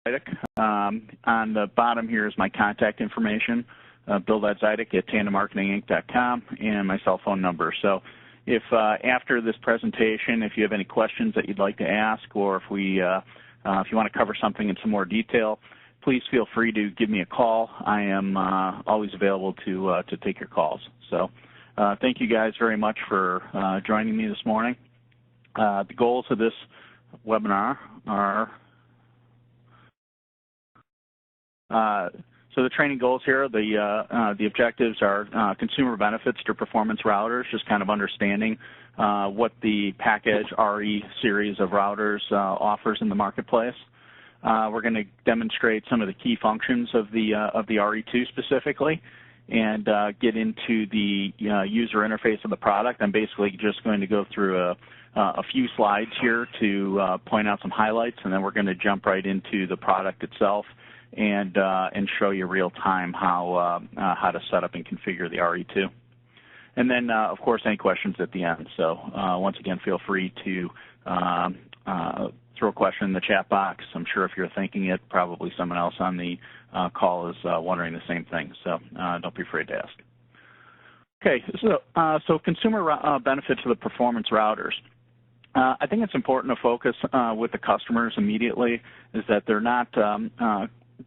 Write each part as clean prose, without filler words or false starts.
Zidek. On the bottom here is my contact information, bill.zidek@tandemmarketinginc.com, and my cell phone number. So if after this presentation, if you have any questions that you'd like to ask, or if you want to cover something in some more detail, please feel free to give me a call. I am always available to take your calls. So thank you guys very much for joining me this morning. The goals of this webinar are, so the training goals here, the objectives are consumer benefits to performance routers, just kind of understanding what the Pakedge RE series of routers offers in the marketplace. We're going to demonstrate some of the key functions of the RE2 specifically, and get into the user interface of the product. I'm basically just going to go through a few slides here to point out some highlights, and then we're going to jump right into the product itself and show you real time how to set up and configure the RE2. And then, of course, any questions at the end. So once again, feel free to throw a question in the chat box. I'm sure if you're thinking it, probably someone else on the call is wondering the same thing. So don't be afraid to ask. Okay, so consumer benefits of the performance routers. I think it's important to focus with the customers immediately is that they're not,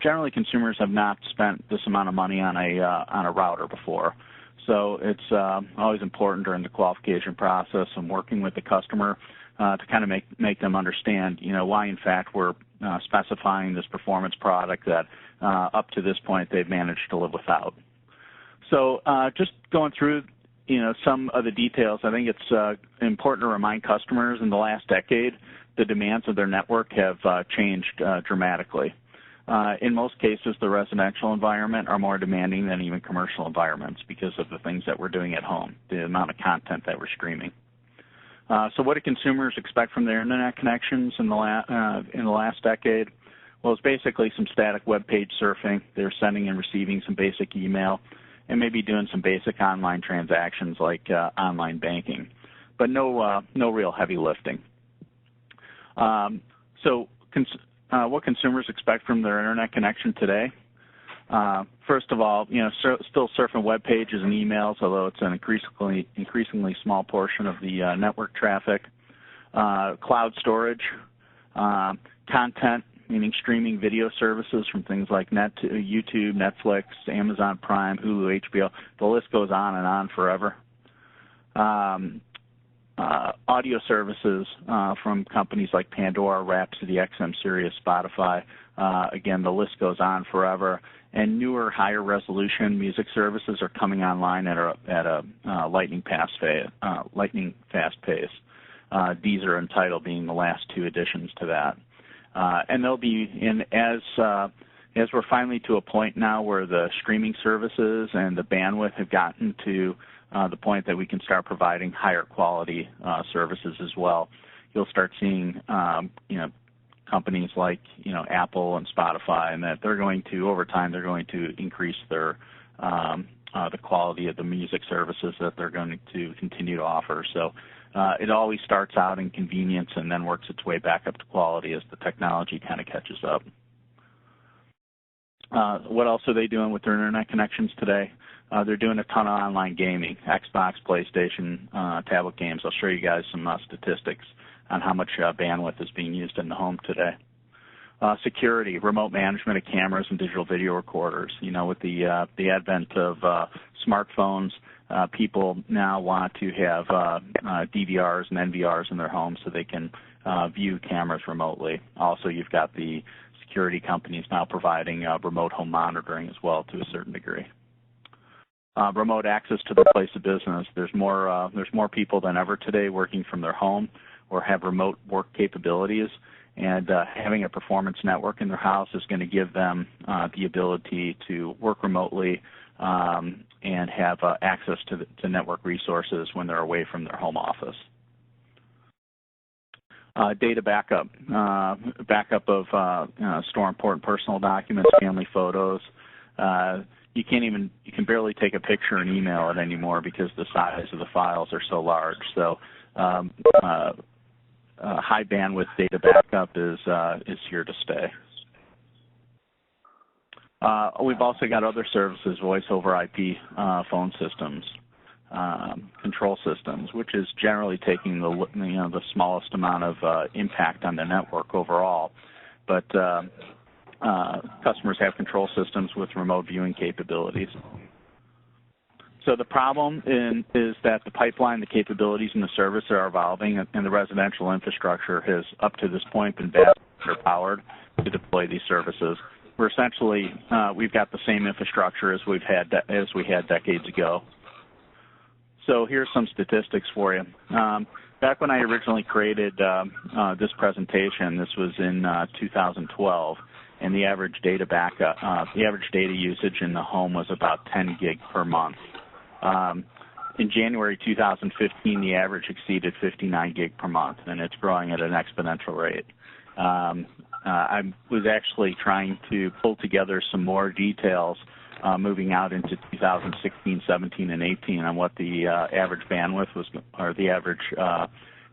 generally consumers have not spent this amount of money on a router before. So it's always important during the qualification process and working with the customer to kind of make them understand, why in fact we're specifying this performance product that up to this point they've managed to live without. So just going through, some of the details, I think it's important to remind customers in the last decade the demands of their network have changed dramatically. In most cases, the residential environment are more demanding than even commercial environments because of the things that we're doing at home, the amount of content that we're streaming. So what do consumers expect from their internet connections in the last decade? Well, it's basically some static web page surfing. They're sending and receiving some basic email and maybe doing some basic online transactions like online banking, but no real heavy lifting. What consumers expect from their internet connection today? First of all, still surfing web pages and emails, although it's an increasingly small portion of the network traffic. Cloud storage, content, meaning streaming video services from things like YouTube, Netflix, Amazon Prime, Hulu, HBO. The list goes on forever. Audio services from companies like Pandora, Rhapsody, XM, Sirius, Spotify. Again, the list goes on forever. And newer, higher resolution music services are coming online at a lightning fast pace. Deezer and Tidal being the last two additions to that. And they'll be as we're finally to a point now where the streaming services and the bandwidth have gotten to the point that we can start providing higher quality services as well. You'll start seeing, companies like, Apple and Spotify, and that they're going to, over time, they're going to increase their the quality of the music services that they're going to continue to offer. So it always starts out in convenience and then works its way back up to quality as the technology kind of catches up. What else are they doing with their internet connections today? They're doing a ton of online gaming, Xbox, PlayStation, tablet games. I'll show you guys some statistics on how much bandwidth is being used in the home today. Security, remote management of cameras and digital video recorders. With the advent of smartphones, people now want to have DVRs and NVRs in their homes so they can view cameras remotely. Also, you've got the security companies now providing remote home monitoring as well to a certain degree. Remote access to the place of business. There's more people than ever today working from their home or have remote work capabilities, and having a performance network in their house is going to give them the ability to work remotely and have access to network resources when they're away from their home office. Data backup, of store important personal documents, family photos. You can barely take a picture and email it anymore because the size of the files are so large. So high bandwidth data backup is here to stay. We've also got other services, voice over IP phone systems, control systems, which is generally taking the smallest amount of impact on the network overall. But customers have control systems with remote viewing capabilities. So the problem is that the pipeline, the capabilities, and the service are evolving, and the residential infrastructure has, up to this point, been badly underpowered to deploy these services. We're essentially, we've got the same infrastructure as we had decades ago. So here's some statistics for you. Back when I originally created this presentation, this was in 2012, and the average data usage in the home was about 10 gig per month. In January 2015, the average exceeded 59 gig per month, and it's growing at an exponential rate. I was actually trying to pull together some more details moving out into 2016, 17, and 18 on what the average bandwidth was, or the average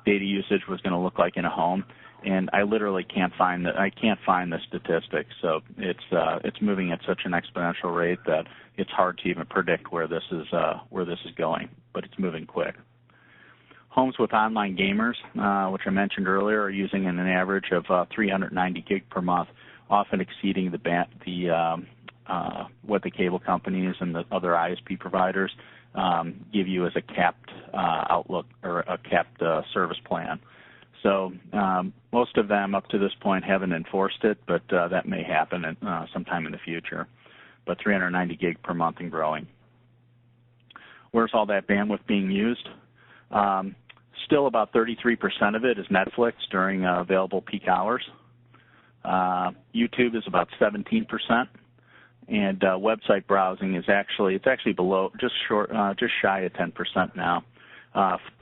data usage was going to look like in a home, and I literally can't find the statistics. So it's moving at such an exponential rate that it's hard to even predict where this is going, but it's moving quick. Homes with online gamers, which I mentioned earlier, are using an average of 390 gig per month, often exceeding what the cable companies and the other ISP providers give you as a capped outlook or a capped service plan. So most of them up to this point haven't enforced it, but that may happen sometime in the future. But 390 gig per month and growing. Where's all that bandwidth being used? Still about 33% of it is Netflix during available peak hours. YouTube is about 17%, and website browsing is actually below, just shy of 10% now.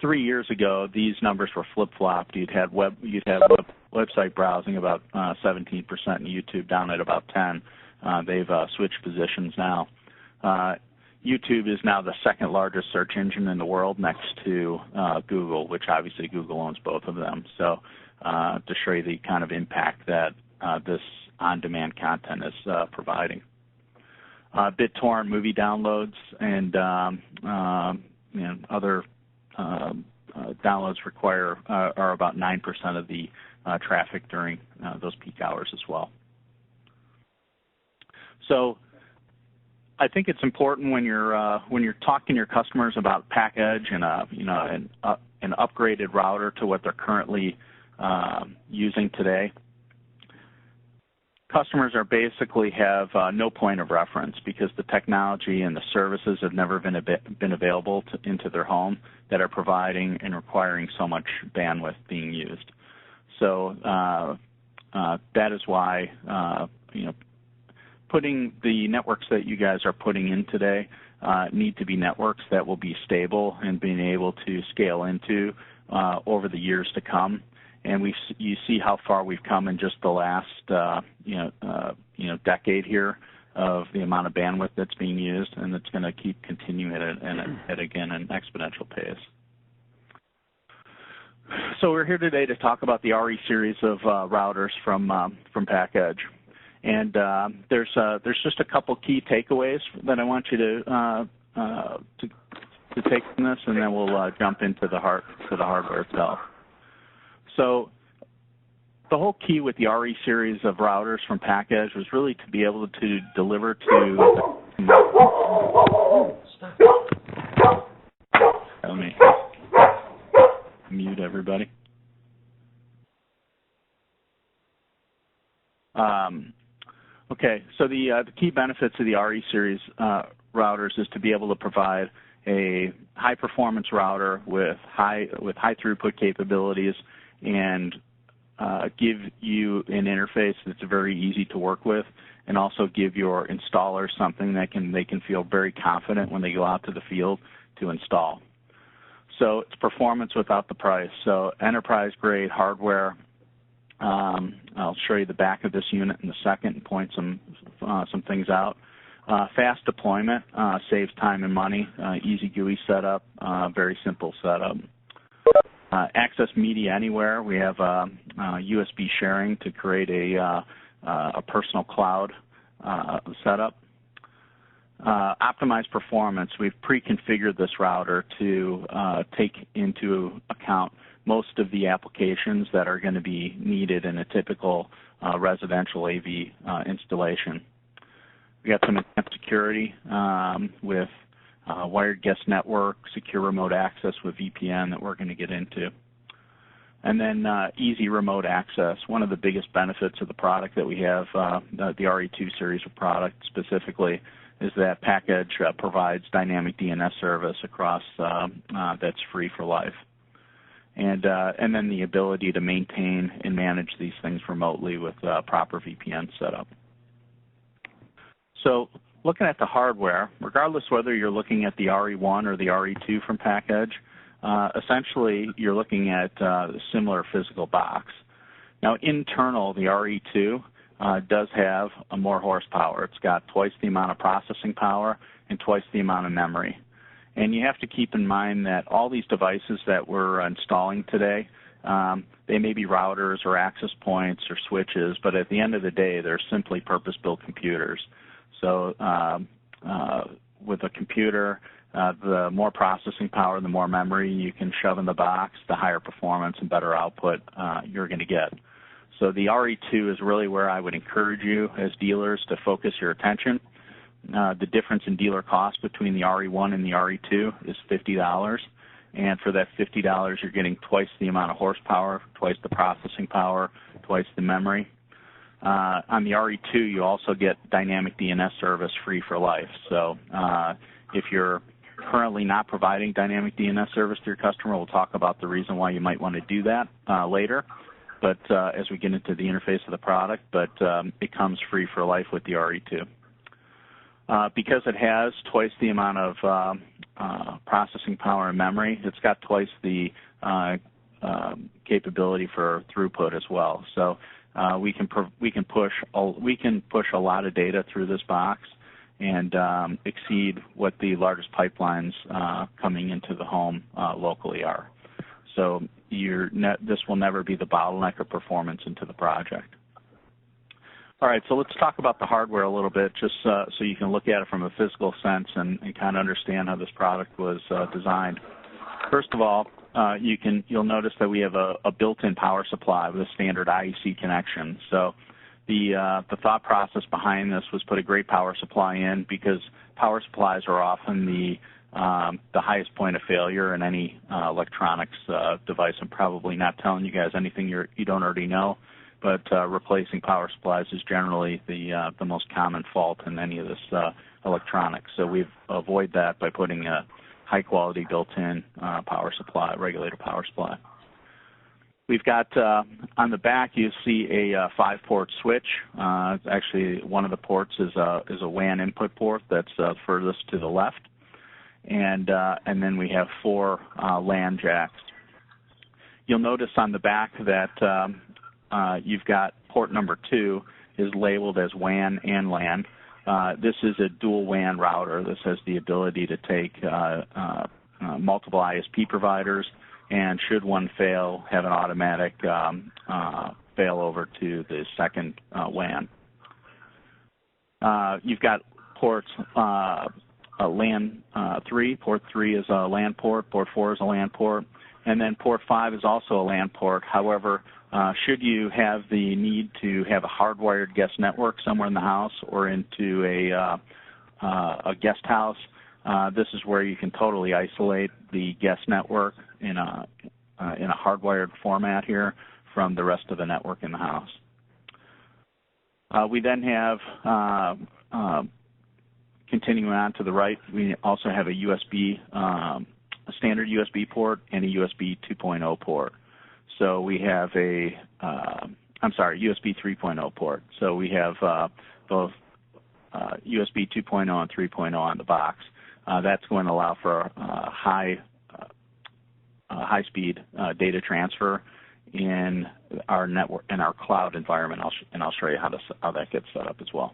3 years ago, these numbers were flip-flopped. You'd have website browsing about 17% and YouTube down at about 10%. They've switched positions now. YouTube is now the second largest search engine in the world, next to Google, which obviously Google owns both of them. So to show you the kind of impact that this on-demand content is providing. BitTorrent movie downloads and other downloads are about 9% of the traffic during those peak hours as well. So I think it's important when you're talking to your customers about Pakedge and an upgraded router to what they're currently using today. Customers are basically have no point of reference because the technology and the services have never been available into their home that are providing and requiring so much bandwidth being used. So that is why putting the networks that you guys are putting in today need to be networks that will be stable and being able to scale into over the years to come. And you see how far we've come in just the last decade here of the amount of bandwidth that's being used, and it's going to keep continuing at again an exponential pace. So we're here today to talk about the RE series of routers from Pakedge. And there's just a couple key takeaways that I want you to take from this, and then we'll jump into the hardware itself. So the whole key with the RE series of routers from Pakedge was really to be able to deliver to. Let me mute everybody. Okay, so the key benefits of the RE series routers is to be able to provide a high-performance router with high throughput capabilities and give you an interface that's very easy to work with, and also give your installers something that they can feel very confident when they go out to the field to install. So it's performance without the price. So enterprise-grade hardware. I'll show you the back of this unit in a second and point some things out. Fast deployment saves time and money. Easy GUI setup, very simple setup. Access media anywhere. We have USB sharing to create a personal cloud setup. Optimized performance. We've pre-configured this router to take into account most of the applications that are going to be needed in a typical residential AV installation. We got some enhanced security with wired guest network, secure remote access with VPN that we're going to get into. And then easy remote access. One of the biggest benefits of the product that we have, the RE2 series of product specifically, is that Pakedge provides dynamic DNS service across that's free for life. And then the ability to maintain and manage these things remotely with proper VPN setup. So looking at the hardware, regardless whether you're looking at the RE1 or the RE2 from Pakedge, essentially you're looking at a similar physical box. Now internal, the RE2 does have a more horsepower. It's got twice the amount of processing power and twice the amount of memory. And you have to keep in mind that all these devices that we're installing today, they may be routers or access points or switches, but at the end of the day, they're simply purpose-built computers. So with a computer, the more processing power, the more memory you can shove in the box, the higher performance and better output you're going to get. So the RE2 is really where I would encourage you as dealers to focus your attention. The difference in dealer cost between the RE1 and the RE2 is $50. And for that $50, you're getting twice the amount of horsepower, twice the processing power, twice the memory. On the RE2, you also get dynamic DNS service free for life. So if you're currently not providing dynamic DNS service to your customer, we'll talk about the reason why you might want to do that later. But as we get into the interface of the product, but it comes free for life with the RE2. Because it has twice the amount of processing power and memory, it's got twice the capability for throughput as well. So we can push a lot of data through this box and exceed what the largest pipelines coming into the home locally are. So this will never be the bottleneck of performance into the project. All right, so let's talk about the hardware a little bit, just so you can look at it from a physical sense and kind of understand how this product was designed. First of all, you'll notice that we have a built-in power supply with a standard IEC connection. So the thought process behind this was put a great power supply in because power supplies are often the highest point of failure in any electronics device. I'm probably not telling you guys anything you don't already know, but replacing power supplies is generally the most common fault in any of this electronics. So we avoid that by putting a high-quality built-in power supply, regulator power supply. We've got on the back you see a 5-port switch. Actually, one of the ports is a WAN input port that's furthest to the left. And then we have 4 LAN jacks. You'll notice on the back that you've got port number 2 is labeled as WAN and LAN. This is a dual WAN router. This has the ability to take multiple ISP providers, and should one fail, have an automatic failover to the second WAN. You've got ports LAN 3. Port 3 is a LAN port. Port 4 is a LAN port. And then port 5 is also a LAN port. However, should you have the need to have a hardwired guest network somewhere in the house or into a guest house, this is where you can totally isolate the guest network in a hardwired format here from the rest of the network in the house. We then have, continuing on to the right, we also have a USB, a standard USB port and a USB 2.0 port. So we have a, USB 3.0 port. So we have both USB 2.0 and 3.0 on the box. That's going to allow for high-speed data transfer in our network, in our cloud environment, and I'll show you how that gets set up as well.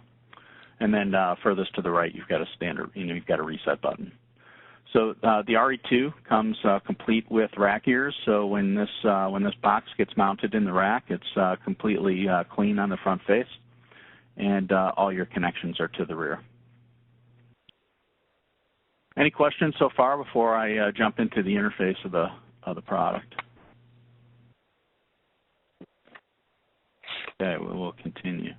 And then furthest to the right, you've got a standard, you've got a reset button. So the RE2 comes complete with rack ears. So when this box gets mounted in the rack, it's completely clean on the front face. and all your connections are to the rear. Any questions so far before I jump into the interface of the product? Okay, we will continue.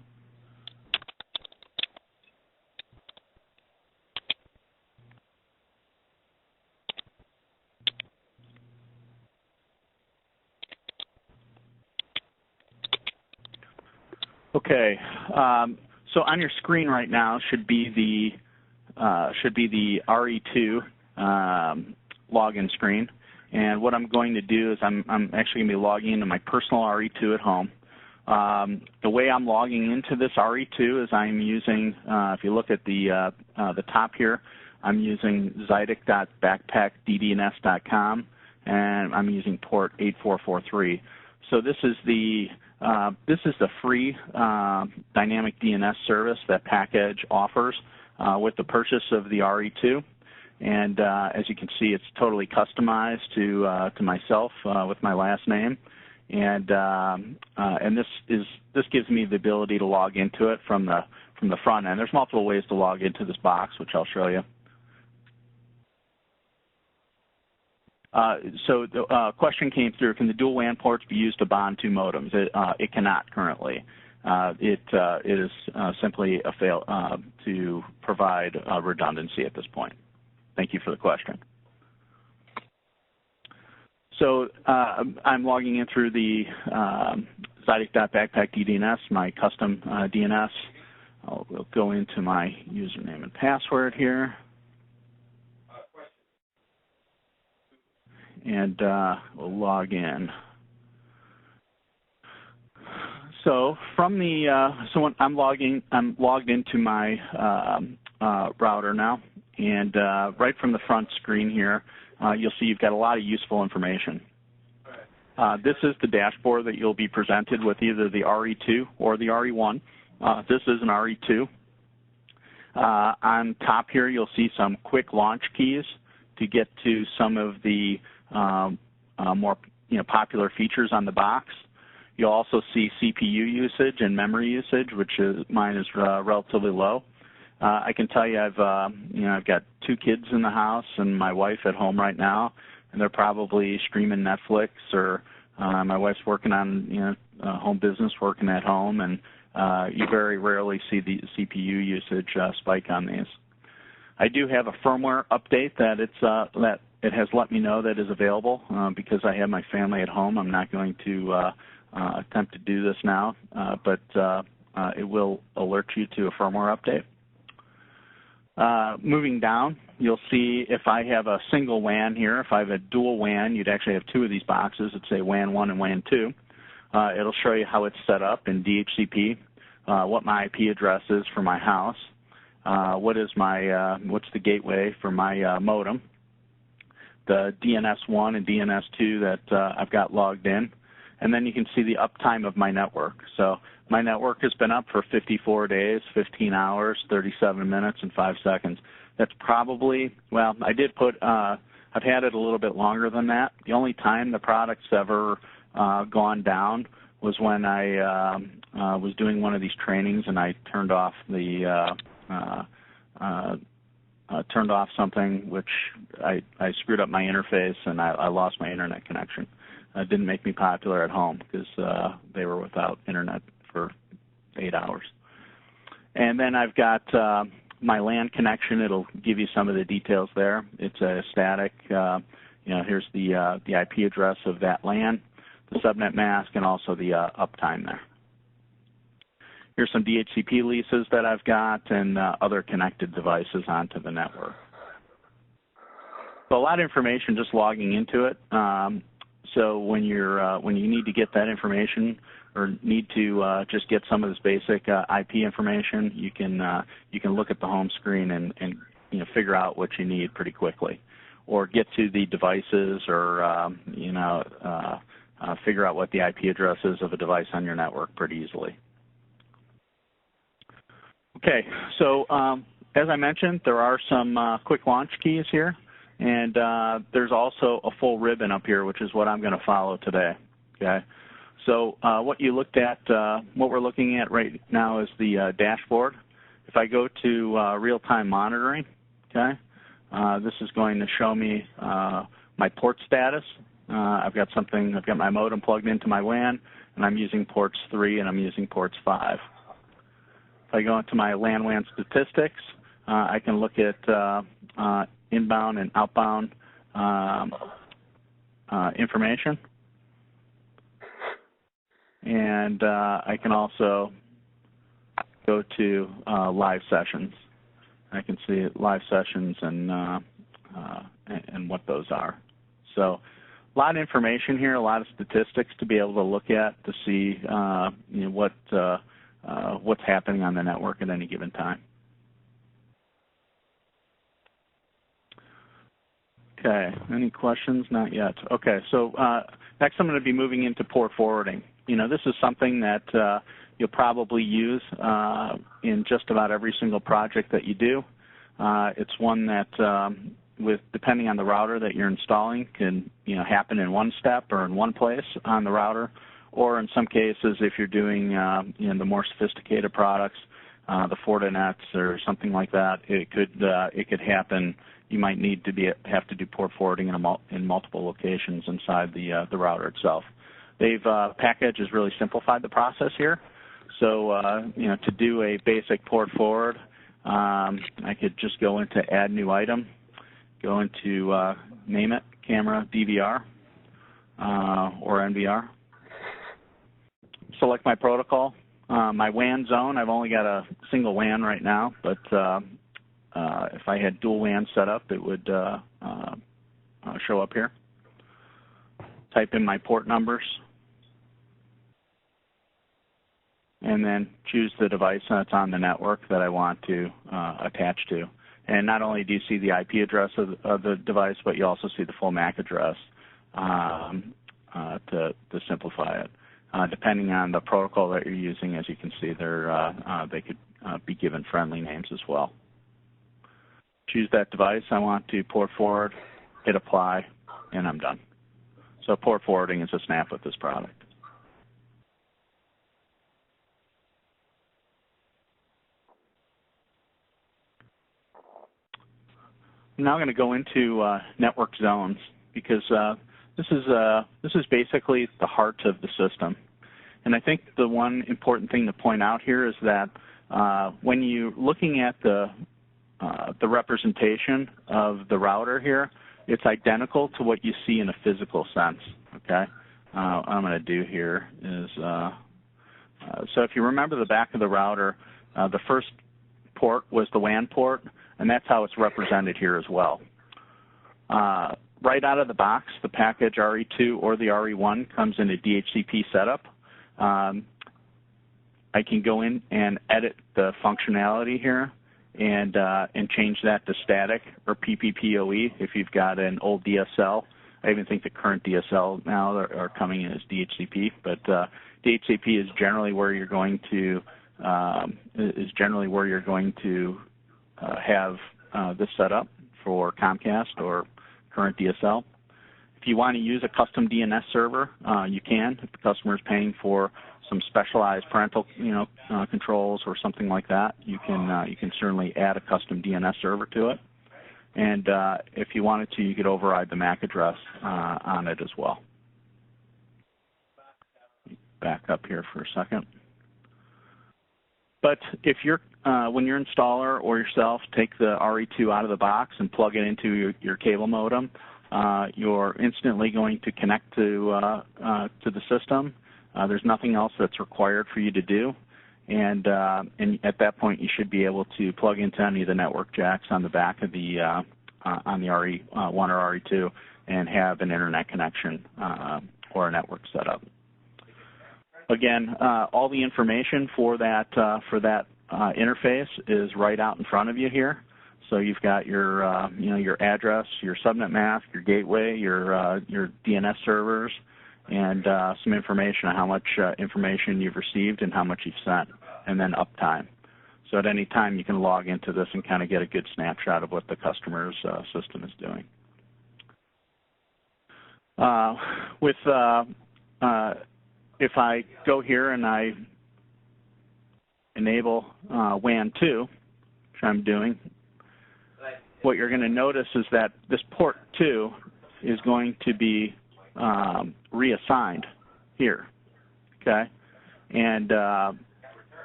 Okay, so on your screen right now should be the RE2 login screen, and what I'm going to do is I'm actually going to be logging into my personal RE2 at home. The way I'm logging into this RE2 is I'm using, if you look at the top here, I'm using Zidek.backpackddns.com, and I'm using port 8443. So this is the free dynamic DNS service that Pakedge offers with the purchase of the RE2, and as you can see, it's totally customized to myself with my last name, and this gives me the ability to log into it from the front end. There's multiple ways to log into this box, which I'll show you. So the question came through, can the dual WAN ports be used to bond two modems? It cannot currently. It is simply a fail to provide redundancy at this point. Thank you for the question. So I'm logging in through the Zidek.backpackddns, my custom DNS. We'll go into my username and password here. And we'll log in. So from the when I'm logged into my router now, and right from the front screen here, you'll see you've got a lot of useful information. This is the dashboard that you'll be presented with, either the RE2 or the RE1. This is an RE2. On top here, you'll see some quick launch keys to get to some of the more popular features on the box. You'll also see CPU usage and memory usage, which mine is relatively low. I can tell you I've got 2 kids in the house and my wife at home right now, and they're probably streaming Netflix, or my wife's working on home business, working at home, and you very rarely see the CPU usage spike on these. I do have a firmware update that it has let me know that is available because I have my family at home. I'm not going to attempt to do this now, but it will alert you to a firmware update. Moving down, you'll see if I have a single WAN here, if I have a dual WAN, you'd actually have 2 of these boxes. It'd say WAN 1 and WAN 2. It'll show you how it's set up in DHCP, what my IP address is for my house, what's the gateway for my modem, the DNS1 and DNS2 that I've got logged in, and then you can see the uptime of my network. So my network has been up for 54 days, 15 hours, 37 minutes, and 5 seconds. That's probably, well, I did put, I've had it a little bit longer than that. The only time the product's ever gone down was when I was doing one of these trainings and I turned off the turned off something, which I screwed up my interface and I lost my internet connection. It didn't make me popular at home because they were without internet for 8 hours. And then I've got my LAN connection. It'll give you some of the details there. It's a static, here's the IP address of that LAN, the subnet mask, and also the uptime there. Here's some DHCP leases that I've got and other connected devices onto the network. So a lot of information just logging into it. So when you need to get that information or need to just get some of this basic IP information, you can look at the home screen and figure out what you need pretty quickly, or get to the devices, or figure out what the IP address is of a device on your network pretty easily. Okay, so as I mentioned, there are some quick launch keys here, and there's also a full ribbon up here, which is what I'm going to follow today. Okay, So what you looked at, what we're looking at right now is the dashboard. If I go to real-time monitoring, okay, this is going to show me my port status. I've got my modem plugged into my WAN, and I'm using ports 3 and I'm using ports 5. If I go into my LAN WAN statistics, I can look at inbound and outbound information. And I can also go to live sessions. I can see live sessions and what those are. So a lot of information here, a lot of statistics to be able to look at to see what's happening on the network at any given time. Okay, any questions? Not yet. Okay, so next I'm going to be moving into port forwarding. This is something that you'll probably use in just about every single project that you do. It's one that, depending on the router that you're installing, can happen in one step or in one place on the router, or in some cases, if you're doing the more sophisticated products, the Fortinets or something like that, it could happen. You might need to have to do port forwarding in multiple locations inside the router itself. Pakedge has really simplified the process here. So to do a basic port forward, I could just go into Add New Item, go into name it, Camera DVR or NVR. Select my protocol. My WAN zone, I've only got a single WAN right now, but if I had dual WAN set up, it would show up here. Type in my port numbers, and then choose the device that's on the network that I want to attach to. And not only do you see the IP address of the device, but you also see the full MAC address to simplify it. Depending on the protocol that you're using, as you can see, they could be given friendly names as well. Choose that device I want to port forward, hit apply, and I'm done. So port forwarding is a snap with this product. I'm now going to go into network zones, because this is basically the heart of the system. And I think the one important thing to point out here is that when you're looking at the representation of the router here, it's identical to what you see in a physical sense. Okay, what I'm going to do here is so if you remember the back of the router, the first port was the WAN port, and that's how it's represented here as well. Right out of the box, the Pakedge RE2 or the RE1 comes in a DHCP setup. I can go in and edit the functionality here and change that to static or PPPoE if you've got an old DSL. I even think the current DSL now are coming in as DHCP, but DHCP is generally where you're going to have this set up for Comcast or current DSL. If you want to use a custom DNS server, you can. If the customer is paying for some specialized parental, controls or something like that, you can certainly add a custom DNS server to it. And if you wanted to, you could override the MAC address on it as well. Back up here for a second. But if you're when your installer or yourself take the RE2 out of the box and plug it into your cable modem, you're instantly going to connect to the system. There's nothing else that's required for you to do, and at that point you should be able to plug into any of the network jacks on the back of the on the RE1 or RE2 and have an internet connection or a network set up. Again, all the information for that interface is right out in front of you here. So you've got your your address, your subnet mask, your gateway, your DNS servers, and some information on how much information you've received and how much you've sent, and then uptime. So at any time you can log into this and kind of get a good snapshot of what the customer's system is doing. if I go here and I enable WAN 2, which I'm doing, what you're going to notice is that this port 2 is going to be reassigned here, okay? And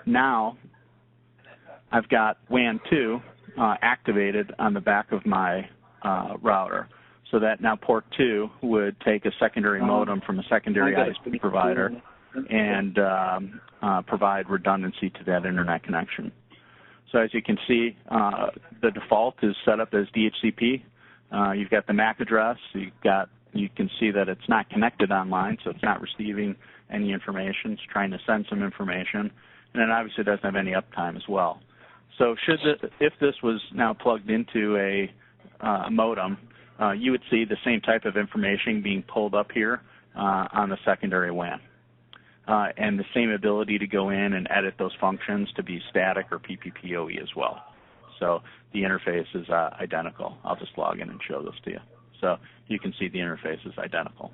now I've got WAN 2 activated on the back of my router. So that now port 2 would take a secondary modem from a secondary ISP provider and provide redundancy to that internet connection. So as you can see, the default is set up as DHCP. You've got the MAC address. You can see that it's not connected online, so it's not receiving any information. It's trying to send some information, and it obviously doesn't have any uptime as well. So if this was now plugged into a modem, you would see the same type of information being pulled up here on the secondary WAN. And the same ability to go in and edit those functions to be static or PPPoE as well. So the interface is identical. I'll just log in and show this to you. So you can see the interface is identical.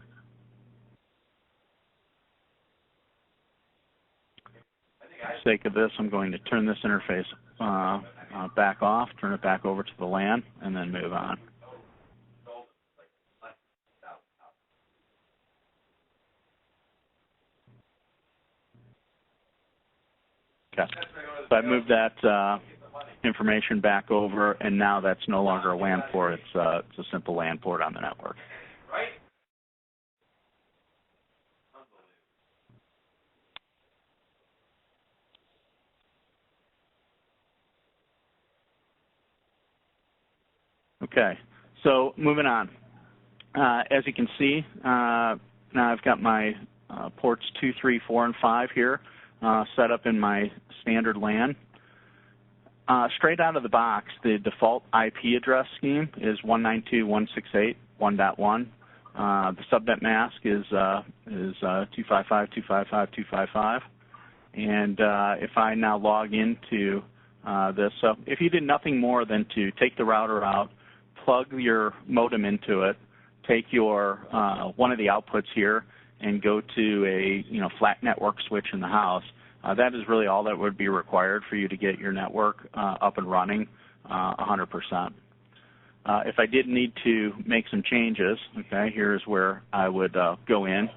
For the sake of this, I'm going to turn this interface back off, turn it back over to the LAN, and then move on. Okay, so I've moved that information back over, and now that's no longer a WAN port. It's a simple LAN port on the network. Okay, so moving on. As you can see, now I've got my ports 2, 3, 4, and 5 here set up in my standard LAN. Straight out of the box, the default IP address scheme is 192.168.1.1. The subnet mask is 255.255.255. And if I now log into this, so if you did nothing more than to take the router out, plug your modem into it, take your one of the outputs here, and go to a flat network switch in the house, that is really all that would be required for you to get your network up and running 100%. If I did need to make some changes, okay, here's where I would go in.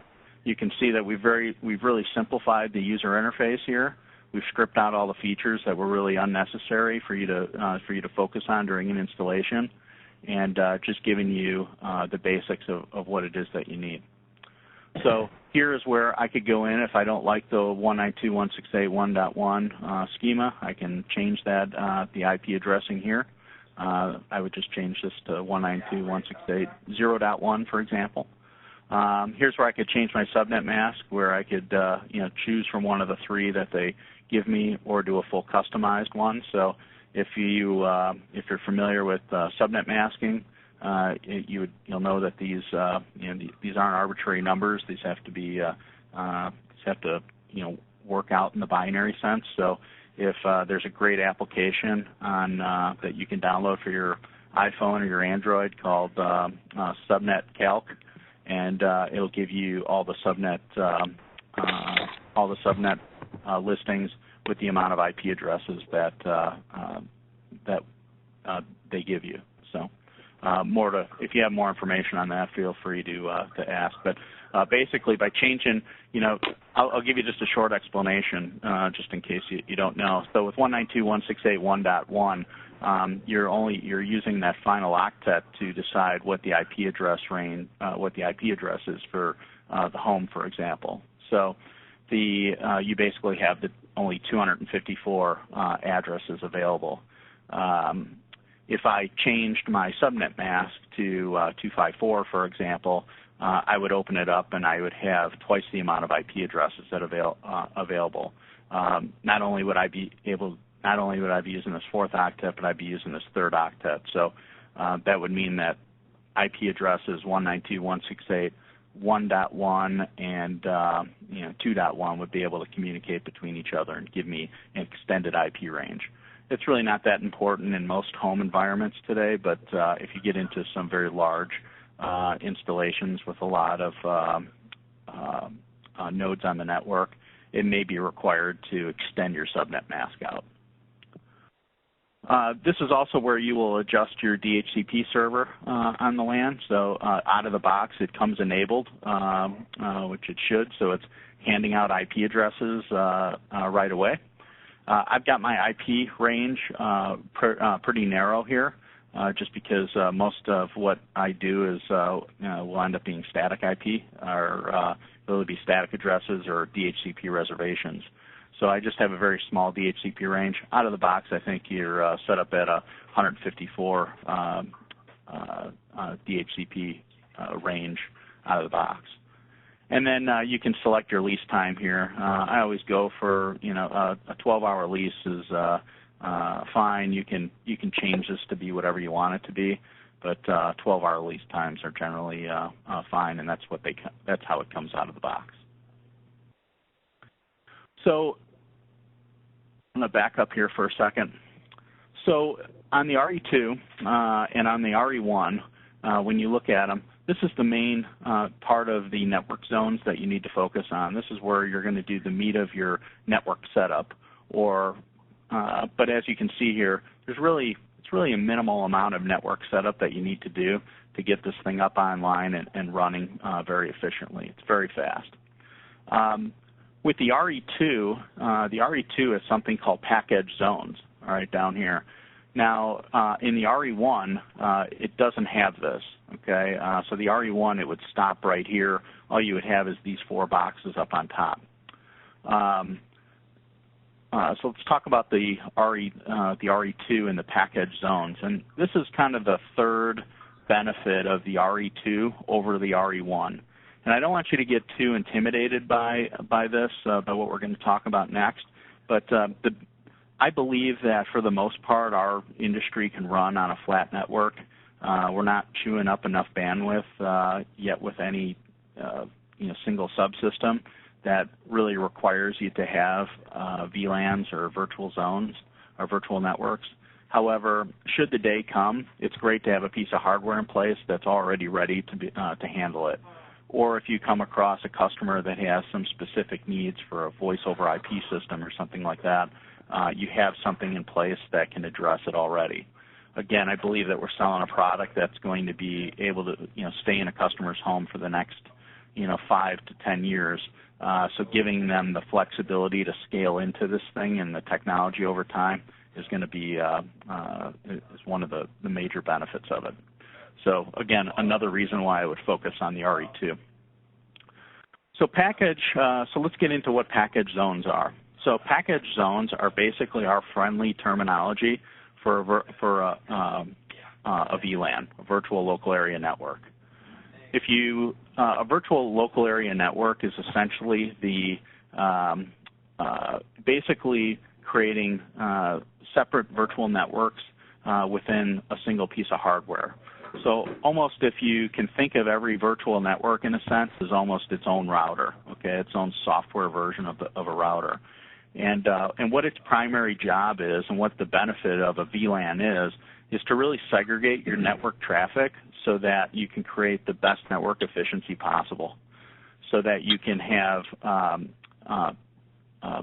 You can see that we've really simplified the user interface here. We've stripped out all the features that were really unnecessary for you to focus on during an installation, and just giving you the basics of what it is that you need. So here is where I could go in. If I don't like the 192.168.1.1 schema, I can change that, the IP addressing here. I would just change this to 192.168.0.1, for example. Here's where I could change my subnet mask, where I could choose from one of the 3 that they give me, or do a full customized one. So if you're familiar with subnet masking, you'll know that these these aren't arbitrary numbers. These have to be work out in the binary sense. So if there's a great application on that you can download for your iPhone or your Android called Subnet Calc, and it'll give you all the subnet listings with the amount of IP addresses that they give you. So. If you have more information on that, feel free to ask. But basically, by changing, I'll give you just a short explanation, just in case you don't know. So with 192.168.1.1, you're using that final octet to decide what the IP address range, what the IP address is for the home, for example. So you basically have only 254 addresses available. If I changed my subnet mask to 254, for example, I would open it up and I would have twice the amount of IP addresses that available. Not only would I be using this 4th octet, but I'd be using this 3rd octet. So that would mean that IP addresses 192.168.1.1 and 2.1 would be able to communicate between each other and give me an extended IP range. It's really not that important in most home environments today, but if you get into some very large installations with a lot of nodes on the network, it may be required to extend your subnet mask out. This is also where you will adjust your DHCP server on the LAN. So out of the box, it comes enabled, which it should. So it's handing out IP addresses right away. I've got my IP range pretty narrow here, just because most of what I do is will end up being static IP, or it'll be static addresses or DHCP reservations. So I just have a very small DHCP range. Out of the box, I think you're set up at a 154 DHCP range out of the box. And then you can select your lease time here. I always go for, a 12-hour lease is fine. You can change this to be whatever you want it to be, but 12-hour lease times are generally fine, and that's how it comes out of the box. So I'm going to back up here for a second. So on the RE2 and on the RE1, when you look at them, this is the main part of the network zones that you need to focus on. This is where you're going to do the meat of your network setup. But as you can see here, it's really a minimal amount of network setup that you need to do to get this thing up online and running very efficiently. It's very fast. With the RE2 is something called Pakedge zones, all right, down here. Now, in the RE1, it doesn't have this, okay? So the RE1, it would stop right here. All you would have is these 4 boxes up on top. So let's talk about the RE2 and the Pakedge zones. And this is kind of the third benefit of the RE2 over the RE1. And I don't want you to get too intimidated by this, by what we're going to talk about next. But I believe that for the most part, our industry can run on a flat network. We're not chewing up enough bandwidth yet with any single subsystem that really requires you to have VLANs or virtual zones or virtual networks. However, should the day come, it's great to have a piece of hardware in place that's already ready to handle it. Or if you come across a customer that has some specific needs for a voice over IP system or something like that, you have something in place that can address it already. Again, I believe that we're selling a product that's going to be able to stay in a customer's home for the next 5 to 10 years. So giving them the flexibility to scale into this thing and the technology over time is going to be is one of the major benefits of it. So again, another reason why I would focus on the RE2. So so let's get into what Pakedge zones are. So Pakedge zones are basically our friendly terminology for a VLAN, a virtual local area network. A virtual local area network is essentially basically creating separate virtual networks within a single piece of hardware. So almost, if you can think of every virtual network in a sense, as almost its own router, okay, its own software version of a router. And what its primary job is, and what the benefit of a VLAN is to really segregate your network traffic so that you can create the best network efficiency possible, so that you can have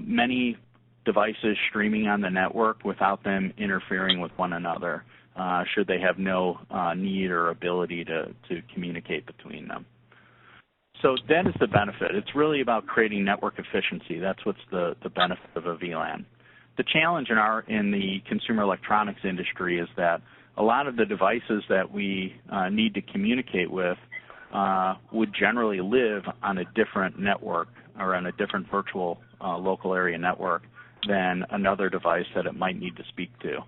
many devices streaming on the network without them interfering with one another, should they have no need or ability to communicate between them. So that is the benefit. It's really about creating network efficiency. That's what's the benefit of a VLAN. The challenge in the consumer electronics industry is that a lot of the devices that we need to communicate with would generally live on a different network or on a different virtual local area network than another device that it might need to speak to.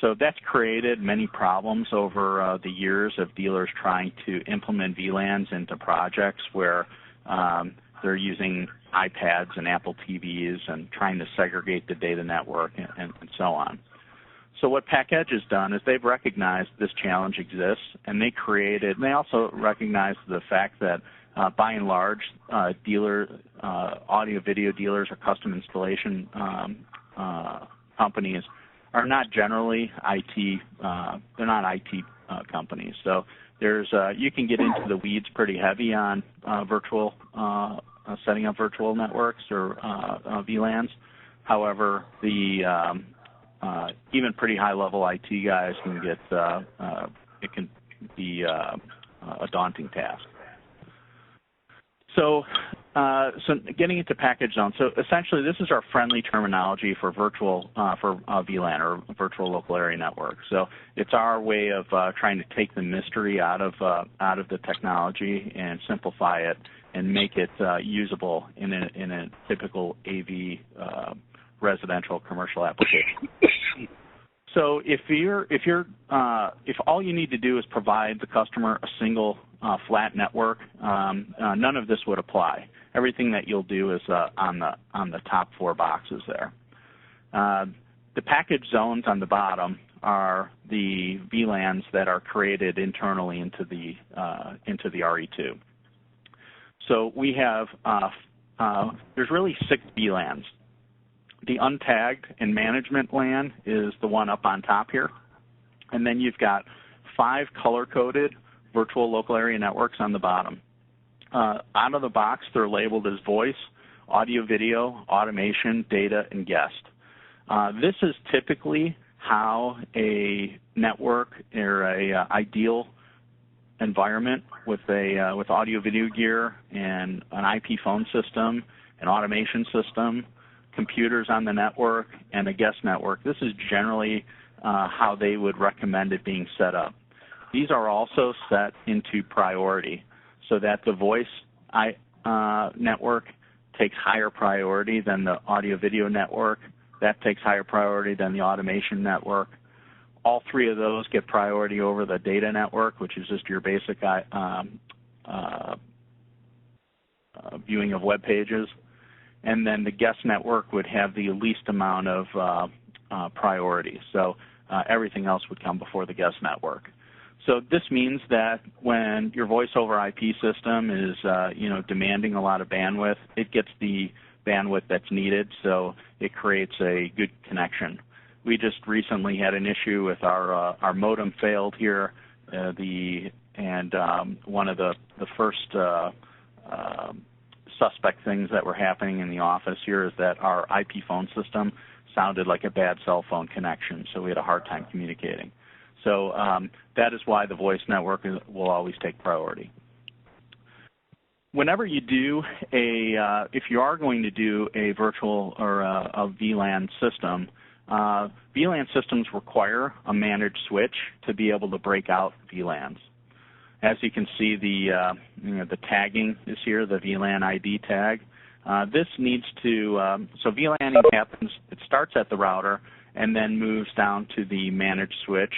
So that's created many problems over the years of dealers trying to implement VLANs into projects where they're using iPads and Apple TVs and trying to segregate the data network and so on. So what Pakedge has done is they've recognized this challenge exists, and they also recognized the fact that by and large, audio-video dealers or custom installation companies are not generally IT. They're not IT companies. So you can get into the weeds pretty heavy on virtual setting up virtual networks or VLANs. However, the even pretty high-level IT guys can get it can be a daunting task. So getting into package zones. So essentially, this is our friendly terminology for virtual VLAN or virtual local area network. So it's our way of trying to take the mystery out of the technology and simplify it and make it usable in a typical AV residential commercial application. So if all you need to do is provide the customer a single flat network, none of this would apply. Everything that you'll do is on the top 4 boxes there. The package zones on the bottom are the VLANs that are created internally into the RE2. So we have there's really 6 VLANs. The untagged and management LAN is the one up on top here. And then you've got 5 color-coded virtual local area networks on the bottom. Out of the box, they're labeled as voice, audio, video, automation, data, and guest. This is typically how a network or a ideal environment with audio video gear and an IP phone system, an automation system, computers on the network, and a guest network. This is generally how they would recommend it being set up. These are also set into priority so that the voice network takes higher priority than the audio-video network. That takes higher priority than the automation network. All 3 of those get priority over the data network, which is just your basic viewing of web pages. And then the guest network would have the least amount of priority. So everything else would come before the guest network. So this means that when your voice over IP system is demanding a lot of bandwidth, it gets the bandwidth that's needed, so it creates a good connection. We just recently had an issue with our modem failed here, one of the first suspect things that were happening in the office here is that our IP phone system sounded like a bad cell phone connection, so we had a hard time communicating. So that is why the voice network will always take priority. Whenever you do if you are going to do a virtual or a VLAN system, VLAN systems require a managed switch to be able to break out VLANs. As you can see, the tagging is here, the VLAN ID tag. This needs to, so VLANing happens, it starts at the router and then moves down to the managed switch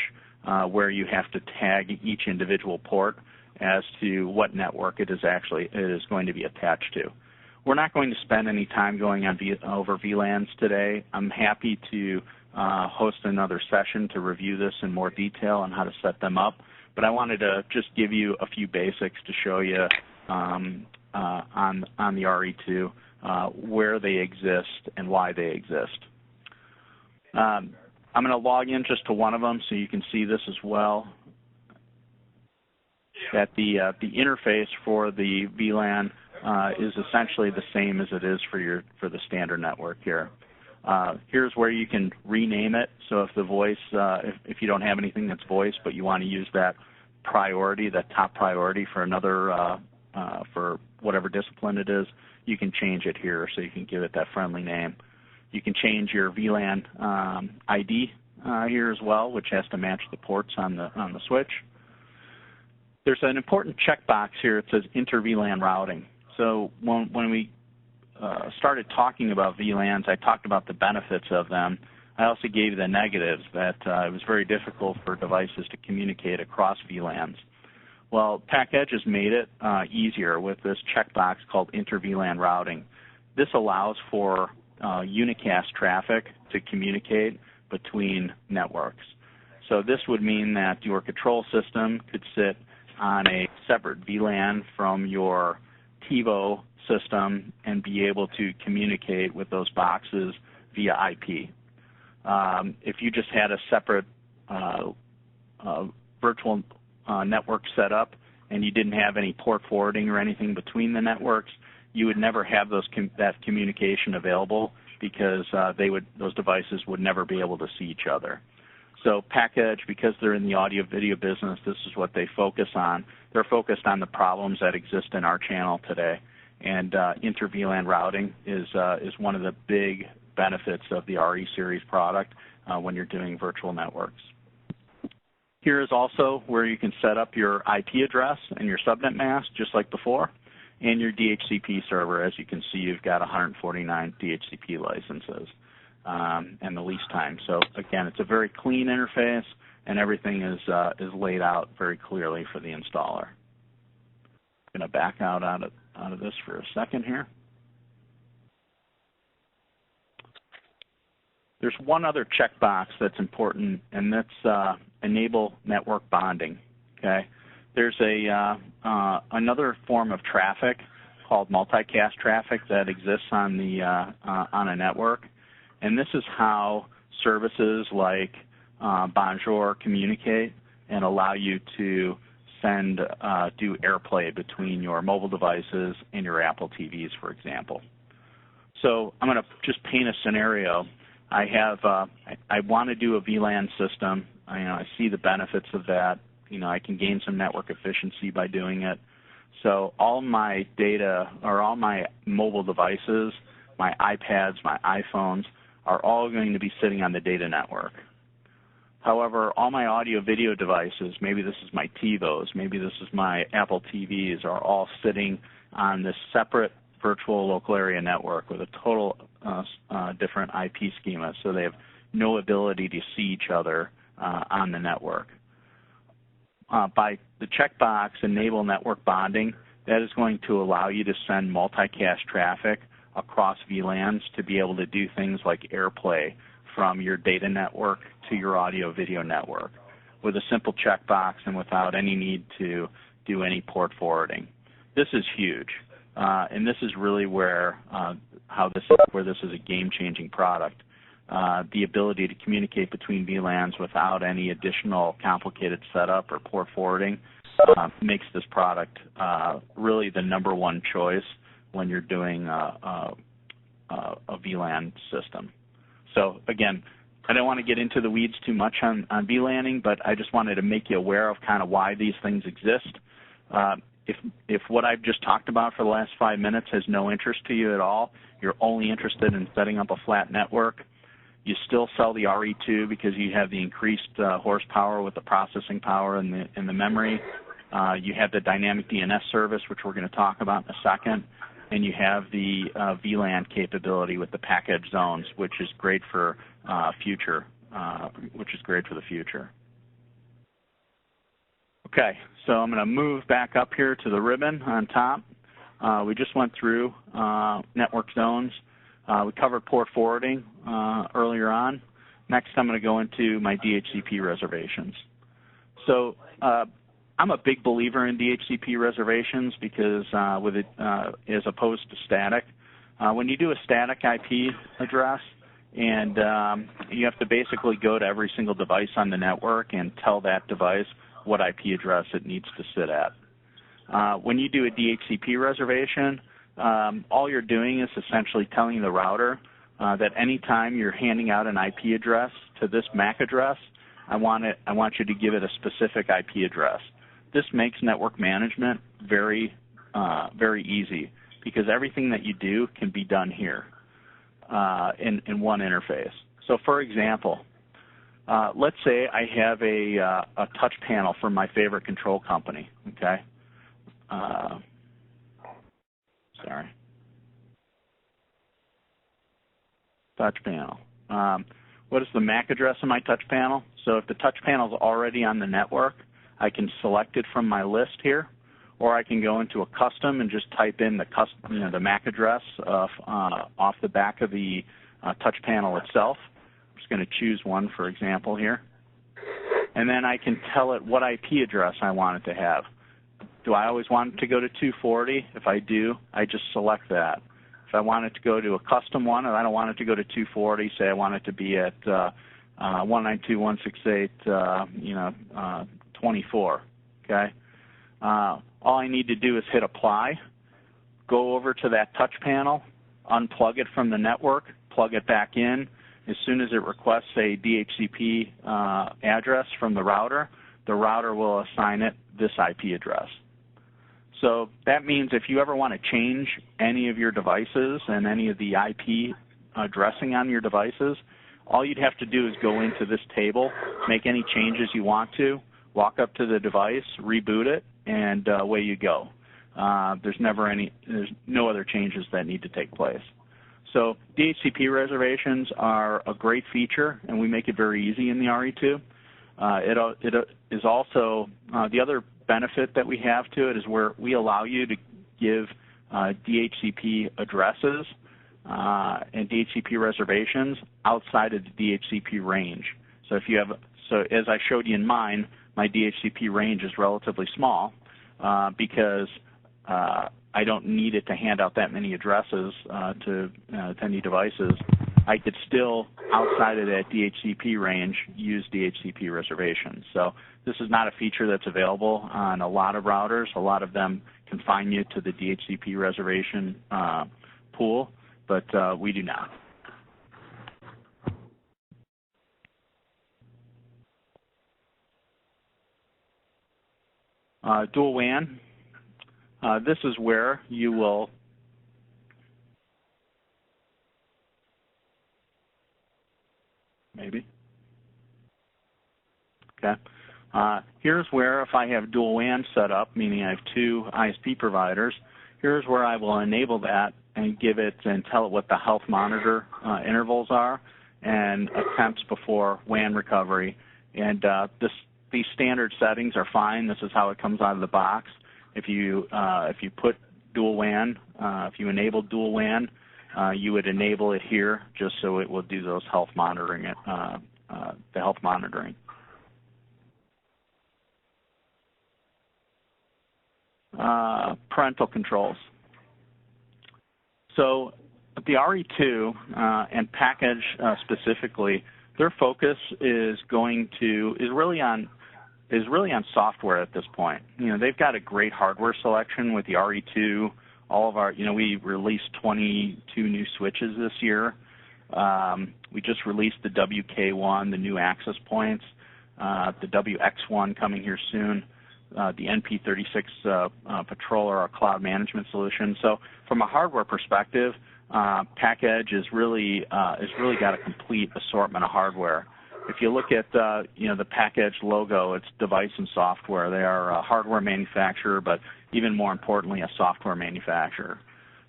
where you have to tag each individual port as to what network it is going to be attached to. We're not going to spend any time going over VLANs today. I'm happy to host another session to review this in more detail on how to set them up. But I wanted to just give you a few basics to show you on the RE2 where they exist and why they exist. I'm going to log in just to one of them so you can see this as well. That the interface for the VLAN is essentially the same as it is for the standard network here. Here's where you can rename it. So if the voice, if you don't have anything that's voice, but you want to use that priority, that top priority for another, for whatever discipline it is, you can change it here so you can give it that friendly name. You can change your VLAN ID here as well, which has to match the ports on the switch. There's an important checkbox here. It says inter-VLAN routing. So when we started talking about VLANs, I talked about the benefits of them. I also gave the negatives, that it was very difficult for devices to communicate across VLANs. Well, Pakedge has made it easier with this checkbox called inter-VLAN routing. This allows for unicast traffic to communicate between networks. So this would mean that your control system could sit on a separate VLAN from your TiVo system and be able to communicate with those boxes via IP. If you just had a separate virtual network set up and you didn't have any port forwarding or anything between the networks, you would never have that communication available because those devices would never be able to see each other. So Pakedge, because they're in the audio-video business, this is what they focus on. They're focused on the problems that exist in our channel today. And inter-VLAN routing is one of the big benefits of the RE series product when you're doing virtual networks. Here is also where you can set up your IP address and your subnet mask, just like before, and your DHCP server. As you can see, you've got 149 DHCP licenses and the lease time. So again, it's a very clean interface, and everything is laid out very clearly for the installer. I'm going to back out of this for a second here. There's one other checkbox that's important, and that's enable network bonding. Okay, there's another form of traffic called multicast traffic that exists on a network, and this is how services like Bonjour communicate and allow you to do AirPlay between your mobile devices and your Apple TVs, for example. So I'm going to just paint a scenario. I want to do a VLAN system. I see the benefits of that. I can gain some network efficiency by doing it. So all my data, or all my mobile devices, my iPads, my iPhones, are all going to be sitting on the data network. However, all my audio-video devices, maybe this is my TiVos, maybe this is my Apple TVs, are all sitting on this separate virtual local area network with a total different IP schema, so they have no ability to see each other on the network. By the checkbox enable network bonding, that is going to allow you to send multicast traffic across VLANs to be able to do things like AirPlay from your data network to your audio-video network with a simple checkbox and without any need to do any port forwarding. This is huge. And this is really where this is a game-changing product. The ability to communicate between VLANs without any additional complicated setup or port forwarding makes this product really the #1 choice when you're doing a VLAN system. So again, I don't want to get into the weeds too much on VLANing, but I just wanted to make you aware of kind of why these things exist. If what I've just talked about for the last 5 minutes has no interest to you at all, you're only interested in setting up a flat network, you still sell the RE2 because you have the increased horsepower with the processing power and the memory. You have the dynamic DNS service, which we're going to talk about in a second, and you have the VLAN capability with the Pakedge zones, which is great for the future. Okay, so I'm going to move back up here to the ribbon on top. We just went through network zones. We covered port forwarding earlier on. Next, I'm going to go into my DHCP reservations. So I'm a big believer in DHCP reservations because with it, as opposed to static. When you do a static IP address, and you have to basically go to every single device on the network and tell that device what IP address it needs to sit at. When you do a DHCP reservation, all you're doing is essentially telling the router that anytime you're handing out an IP address to this MAC address, I want you to give it a specific IP address. This makes network management very easy because everything that you do can be done here in one interface. So, for example, let's say I have a touch panel from my favorite control company. Okay. Sorry. Touch panel. What is the MAC address of my touch panel? So if the touch panel is already on the network, I can select it from my list here, or I can go into a custom and just type in the MAC address off the back of the touch panel itself. I'm just going to choose one, for example, here. And then I can tell it what IP address I want it to have. Do I always want it to go to 240? If I do, I just select that. If I want it to go to a custom one, and I don't want it to go to 240, say I want it to be at 192.168, 24. Okay. All I need to do is hit apply, go over to that touch panel, unplug it from the network, plug it back in. As soon as it requests a DHCP address from the router will assign it this IP address. So that means if you ever want to change any of your devices and any of the IP addressing on your devices, all you'd have to do is go into this table, make any changes you want to, walk up to the device, reboot it, and away you go. There's no other changes that need to take place. So DHCP reservations are a great feature, and we make it very easy in the RE2. It is also the other benefit that we have to it is where we allow you to give DHCP addresses and DHCP reservations outside of the DHCP range. So if you have, as I showed you in mine, my DHCP range is relatively small because I don't need it to hand out that many addresses to any devices. I could still, outside of that DHCP range, use DHCP reservations. So this is not a feature that's available on a lot of routers. A lot of them confine you to the DHCP reservation pool, but we do not. Dual WAN. This is where you will Okay. Here's where if I have dual WAN set up, meaning I have two ISP providers, here's where I will enable that and give it and tell it what the health monitor intervals are and attempts before WAN recovery. And these standard settings are fine. This is how it comes out of the box. If you put dual WAN, if you enable dual WAN, you would enable it here just so it will do those health monitoring, the health monitoring. Parental controls. So the RE2 and Pakedge specifically, their focus is really on software at this point. You know, they've got a great hardware selection with the RE2. All of our, we released 22 new switches this year. We just released the WK1, the new access points, the WX1 coming here soon, the NP36 Patroller, our cloud management solution. So from a hardware perspective, Pakedge is really got a complete assortment of hardware. If you look at the Pakedge logo, it's device and software. They are a hardware manufacturer, but even more importantly, a software manufacturer.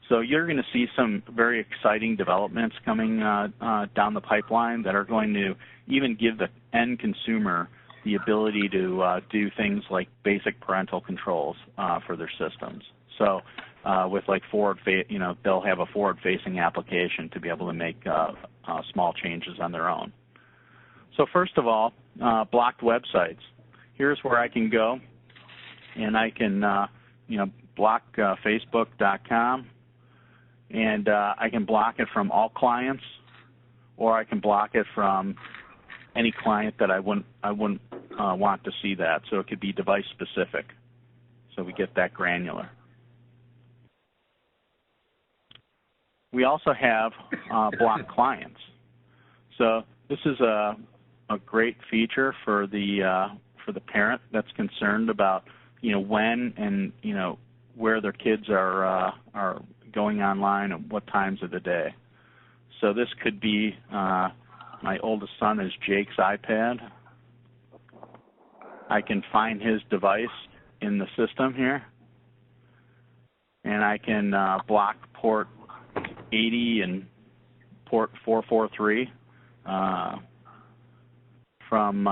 So you're going to see some very exciting developments coming down the pipeline that are going to even give the end consumer the ability to do things like basic parental controls for their systems. So with like they'll have a forward-facing application to be able to make small changes on their own. So first of all, blocked websites. Here's where I can go, and I can block Facebook.com, and I can block it from all clients, or I can block it from any client that I wouldn't want to see that. So it could be device specific. So we get that granular. We also have blocked clients. So this is a great feature for the parent that's concerned about when and where their kids are going online and what times of the day. So this could be my oldest son is Jake's iPad. I can find his device in the system here, and I can block port 80 and port 443 from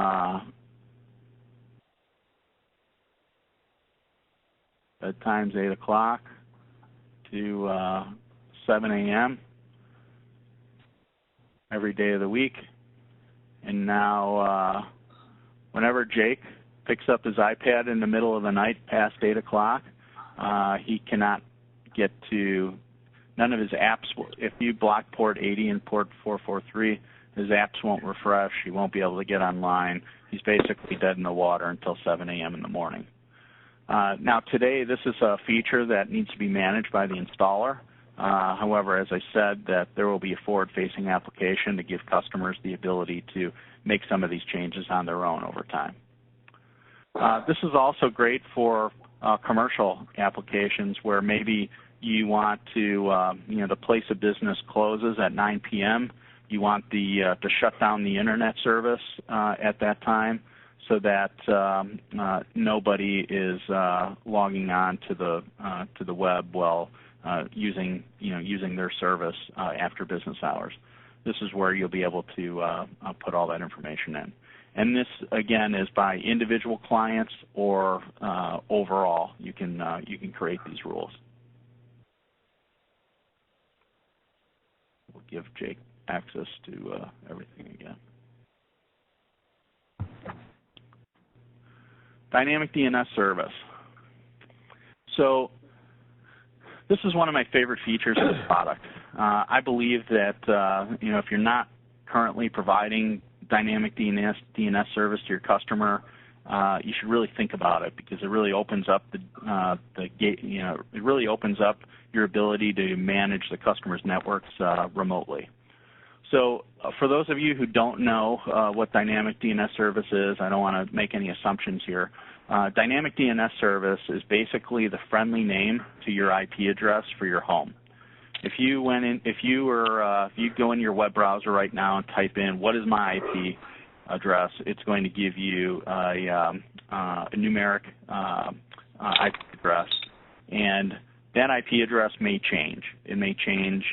at times 8 o'clock to 7 a.m. every day of the week. And now whenever Jake picks up his iPad in the middle of the night past 8 o'clock, he cannot get to none of his apps. If you block port 80 and port 443, his apps won't refresh. He won't be able to get online. He's basically dead in the water until 7 a.m. in the morning. Now today, this is a feature that needs to be managed by the installer. However, as I said, that there will be a forward-facing application to give customers the ability to make some of these changes on their own over time. This is also great for commercial applications where maybe you want to, the place of business closes at 9 p.m. You want to shut down the internet service at that time, so that nobody is logging on to the web while using their service after business hours. This is where you'll be able to put all that information in. And this again is by individual clients or overall. You can create these rules. We'll give Jake access to everything again. Dynamic DNS service. So this is one of my favorite features of this product. I believe that if you're not currently providing dynamic DNS service to your customer, you should really think about it, because it really opens up the gate. It really opens up your ability to manage the customer's networks remotely. So for those of you who don't know what dynamic DNS service is, I don't want to make any assumptions here. Dynamic DNS service is basically the friendly name to your IP address for your home. If you go in your web browser right now and type in what is my IP address, it's going to give you a numeric IP address, and that IP address may change. It may change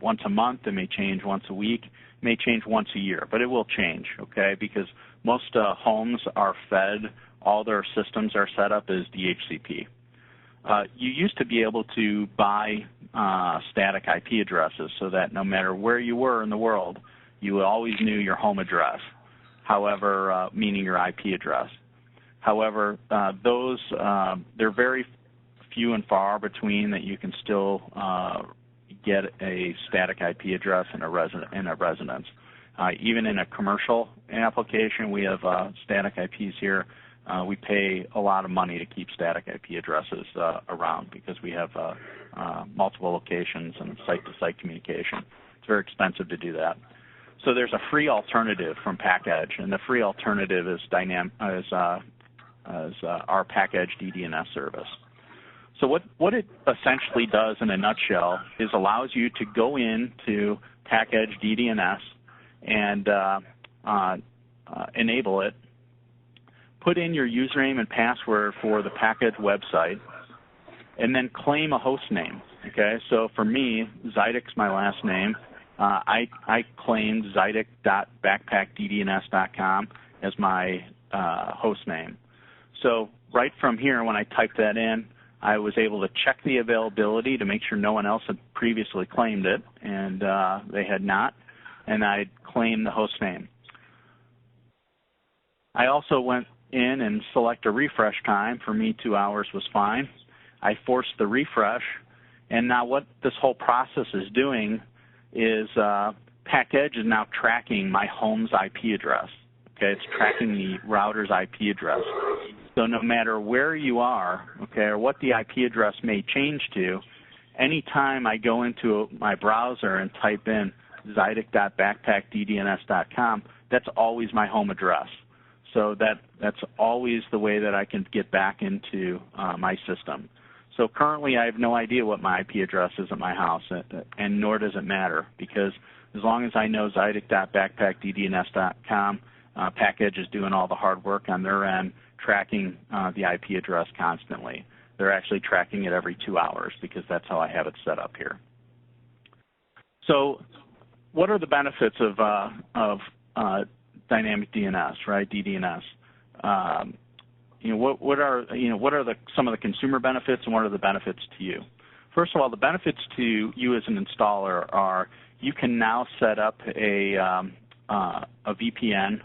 once a month. It may change once a week. It may change once a year, but it will change, okay? Because most homes are fed, all their systems are set up as DHCP. You used to be able to buy static IP addresses so that no matter where you were in the world, you always knew your home address, however, meaning your IP address. However, they're very few and far between that you can still get a static IP address in a residence. Even in a commercial application, we have static IPs here. We pay a lot of money to keep static IP addresses around because we have multiple locations and site-to-site communication. It's very expensive to do that. So there's a free alternative from Pakedge, and the free alternative is our Pakedge DDNS service. So what it essentially does in a nutshell is allows you to go into Pakedge DDNS and enable it, put in your username and password for the Pakedge website, and then claim a host name. Okay, so for me, Zidek's my last name. I claimed Zidek.backpackddns.com as my host name. So right from here, when I typed that in, I was able to check the availability to make sure no one else had previously claimed it, and they had not, and I claimed the host name. I also went in and select a refresh time. For me, 2 hours was fine. I forced the refresh, and now what this whole process is doing is Pakedge is now tracking my home's IP address. Okay, it's tracking the router's IP address. So no matter where you are, okay, or what the IP address may change to, anytime I go into my browser and type in Zidek.backpackddns.com, that's always my home address. So that's always the way that I can get back into my system. So currently I have no idea what my IP address is at my house, and nor does it matter, because as long as I know Zidek.backpackddns.com, Pakedge is doing all the hard work on their end, tracking the IP address constantly. They're actually tracking it every 2 hours because that's how I have it set up here. So what are the benefits of dynamic DNS, right? DDNS. What are some of the consumer benefits, and what are the benefits to you? First of all, the benefits to you as an installer are you can now set up a VPN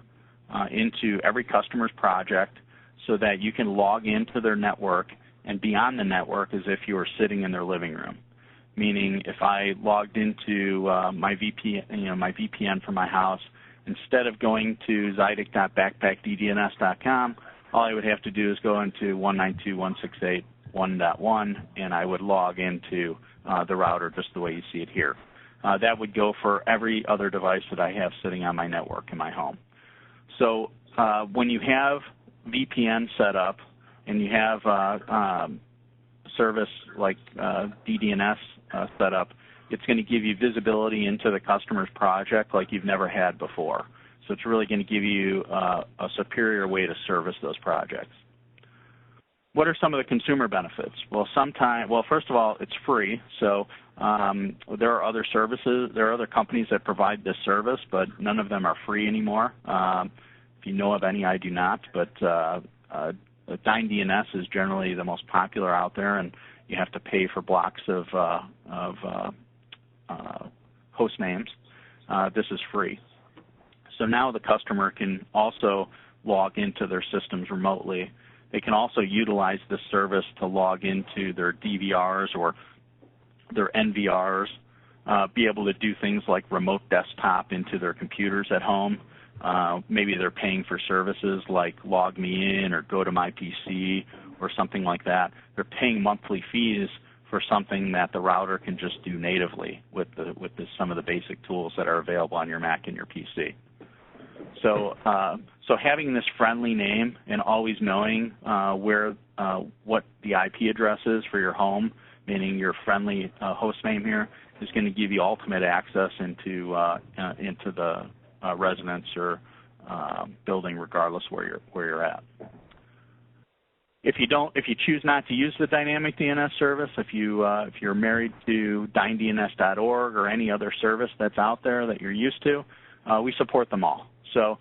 into every customer's project so that you can log into their network and be on the network as if you were sitting in their living room. Meaning, if I logged into my VPN for my house, instead of going to Zidek.backpackddns.com, all I would have to do is go into 192.168.1.1, and I would log into the router just the way you see it here. That would go for every other device that I have sitting on my network in my home. So when you have VPN set up and you have service like DDNS set up, it's going to give you visibility into the customer's project like you've never had before. So it's really going to give you a superior way to service those projects. What are some of the consumer benefits? Well, first of all, it's free. So there are other services, there are other companies that provide this service, but none of them are free anymore. If you know of any, I do not, but DynDNS is generally the most popular out there, and you have to pay for blocks of host names. This is free. So now the customer can also log into their systems remotely. They can also utilize this service to log into their DVRs or their NVRs, be able to do things like remote desktop into their computers at home. Maybe they're paying for services like Log Me In or Go to My PC or something like that. They're paying monthly fees for something that the router can just do natively with some of the basic tools that are available on your Mac and your PC. So having this friendly name and always knowing what the IP address is for your home, meaning your friendly host name here, is going to give you ultimate access into the residence or building, regardless where you're at. If you choose not to use the dynamic DNS service, if you're married to DynDNS.org or any other service that's out there that you're used to, we support them all. So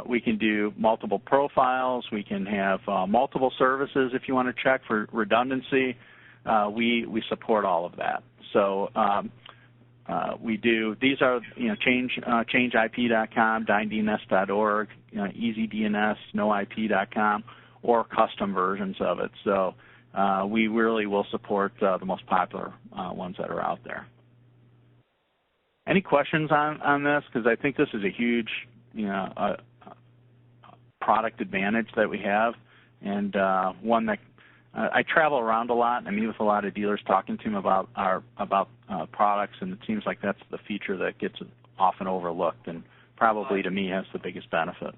we can do multiple profiles. We can have multiple services if you want to check for redundancy. We support all of that. So we do. These are changeip.com, DynDNS.org, EasyDNS, NoIP.com, or custom versions of it. So we really will support the most popular ones that are out there. Any questions on this? Because I think this is a huge product advantage that we have, and one that I travel around a lot. I meet with a lot of dealers talking to them about products, and it seems like that's the feature that gets often overlooked, and probably to me has the biggest benefit.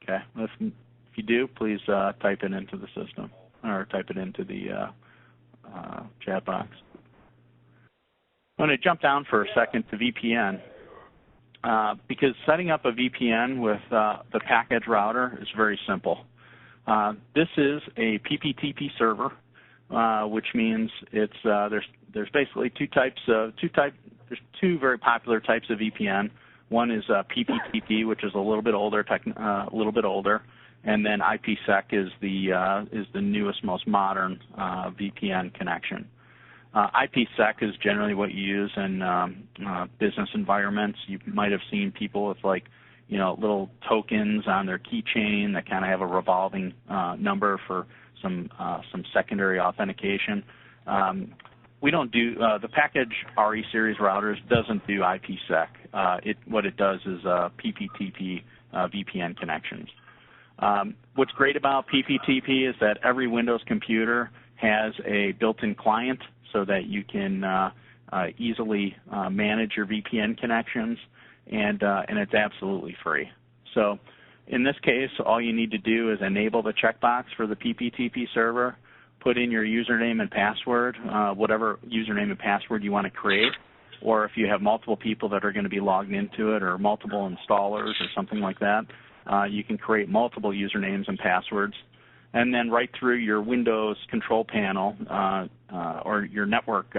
Okay, if you do, please type it into the system or type it into the chat box. I'm going to jump down for a second to VPN because setting up a VPN with the Pakedge router is very simple. This is a PPTP server, which means it's there's basically there's two very popular types of VPN. One is PPTP, which is a little bit older, and then IPsec is the newest, most modern VPN connection. IPsec is generally what you use in business environments. You might have seen people with little tokens on their keychain that kind of have a revolving number for some secondary authentication. We don't do the Pakedge RE series routers doesn't do IPsec. What it does is PPTP VPN connections. What's great about PPTP is that every Windows computer has a built-in client so that you can easily manage your VPN connections, and it's absolutely free. So in this case, all you need to do is enable the checkbox for the PPTP server, put in your username and password, whatever username and password you want to create, or if you have multiple people that are going to be logged into it or multiple installers or something like that, you can create multiple usernames and passwords. And then right through your Windows control panel or your network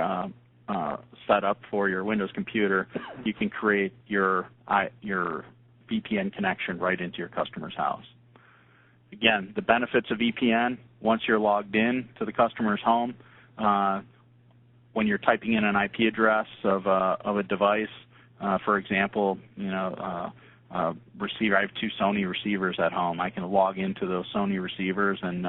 setup for your Windows computer, you can create your VPN connection right into your customer's house. Again, the benefits of VPN, once you're logged in to the customer's home, when you're typing in an IP address of a device, for example, receiver. I have two Sony receivers at home. I can log into those Sony receivers and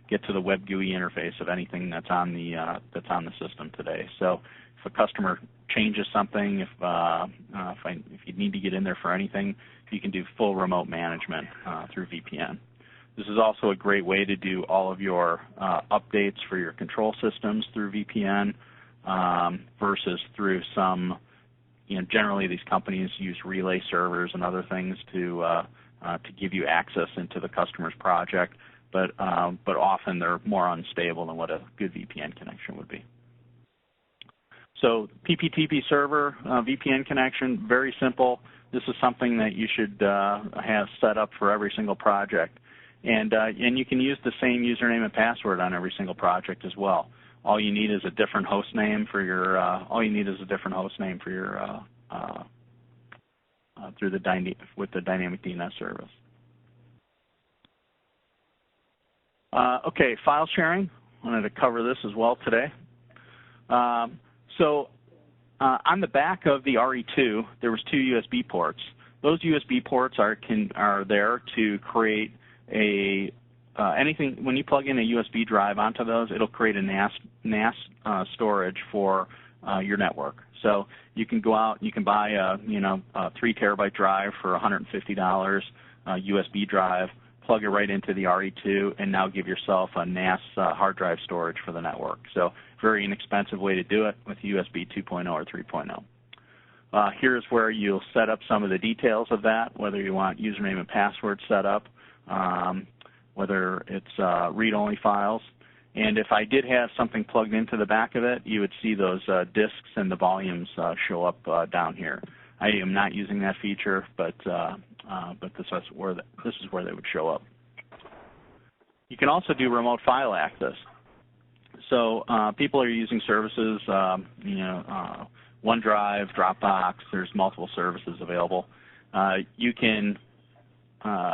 get to the web GUI interface of anything that's on the system today. So a customer changes something, if you need to get in there for anything, you can do full remote management through VPN. This is also a great way to do all of your updates for your control systems through VPN versus through some, generally these companies use relay servers and other things to give you access into the customer's project, but often they're more unstable than what a good VPN connection would be. So PPTP server, VPN connection, very simple. This is something that you should have set up for every single project. And you can use the same username and password on every single project as well. All you need is a different host name for your with the dynamic DNS service. Okay, file sharing. I wanted to cover this as well today. So on the back of the RE2, there was 2 USB ports. Those USB ports are there to create anything. When you plug in a USB drive onto those, it'll create a NAS storage for your network. So you can go out, you can buy a 3 terabyte drive for $150, USB drive, plug it right into the RE2, and now give yourself a NAS hard drive storage for the network. So very inexpensive way to do it with USB 2.0 or 3.0. Here's where you'll set up some of the details of that, whether you want username and password set up, whether it's read-only files. And if I did have something plugged into the back of it, you would see those disks and the volumes show up down here. I am not using that feature, but this is where they would show up. You can also do remote file access. So people are using services, OneDrive, Dropbox. There's multiple services available. You can,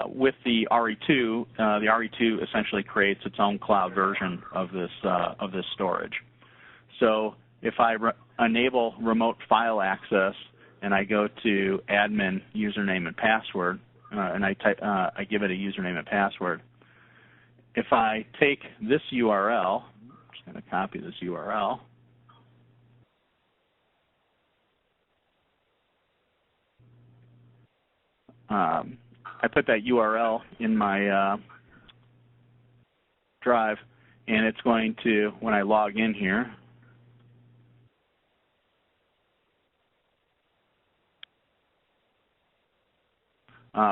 with the RE2 essentially creates its own cloud version of this storage. So if I enable remote file access and I go to admin username and password, and I give it a username and password. If I take this URL, I'm just going to copy this URL. I put that URL in my drive, and it's going to, when I log in here,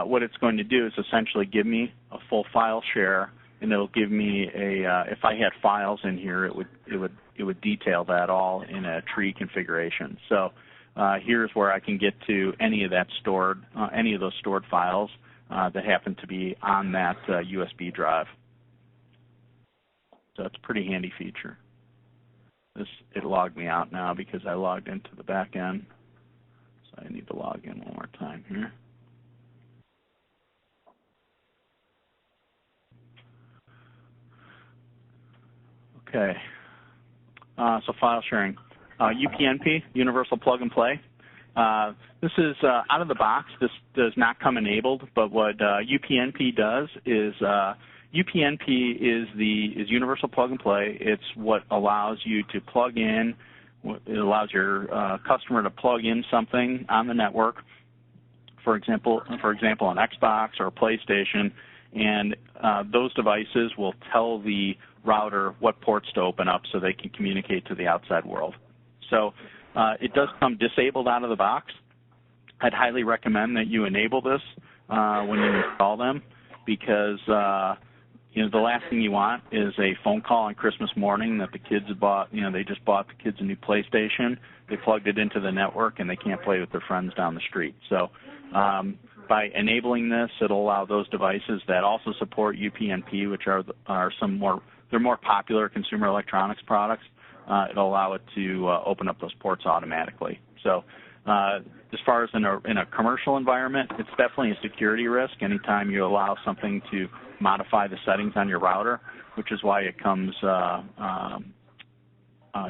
what it's going to do is essentially give me a full file share, and it'll give me a. If I had files in here, it would detail that all in a tree configuration. So here's where I can get to any of those stored files that happen to be on that USB drive. So it's a pretty handy feature. It logged me out now because I logged into the back end. So I need to log in one more time here. Okay, so file sharing. UPnP, Universal Plug and Play. This is out of the box. This does not come enabled, but what UPnP does is UPnP is Universal Plug and Play. It's what allows you to plug in. It allows your customer to plug in something on the network. For example, an Xbox or a PlayStation, and those devices will tell the router what ports to open up so they can communicate to the outside world. So it does come disabled out of the box. I'd highly recommend that you enable this when you install them, because the last thing you want is a phone call on Christmas morning that the kids bought. They just bought the kids a new PlayStation. They plugged it into the network and they can't play with their friends down the street. So by enabling this, it'll allow those devices that also support UPnP, which are they're more popular consumer electronics products. It'll allow it to open up those ports automatically. So as far as in a commercial environment, it's definitely a security risk anytime you allow something to modify the settings on your router, which is why it comes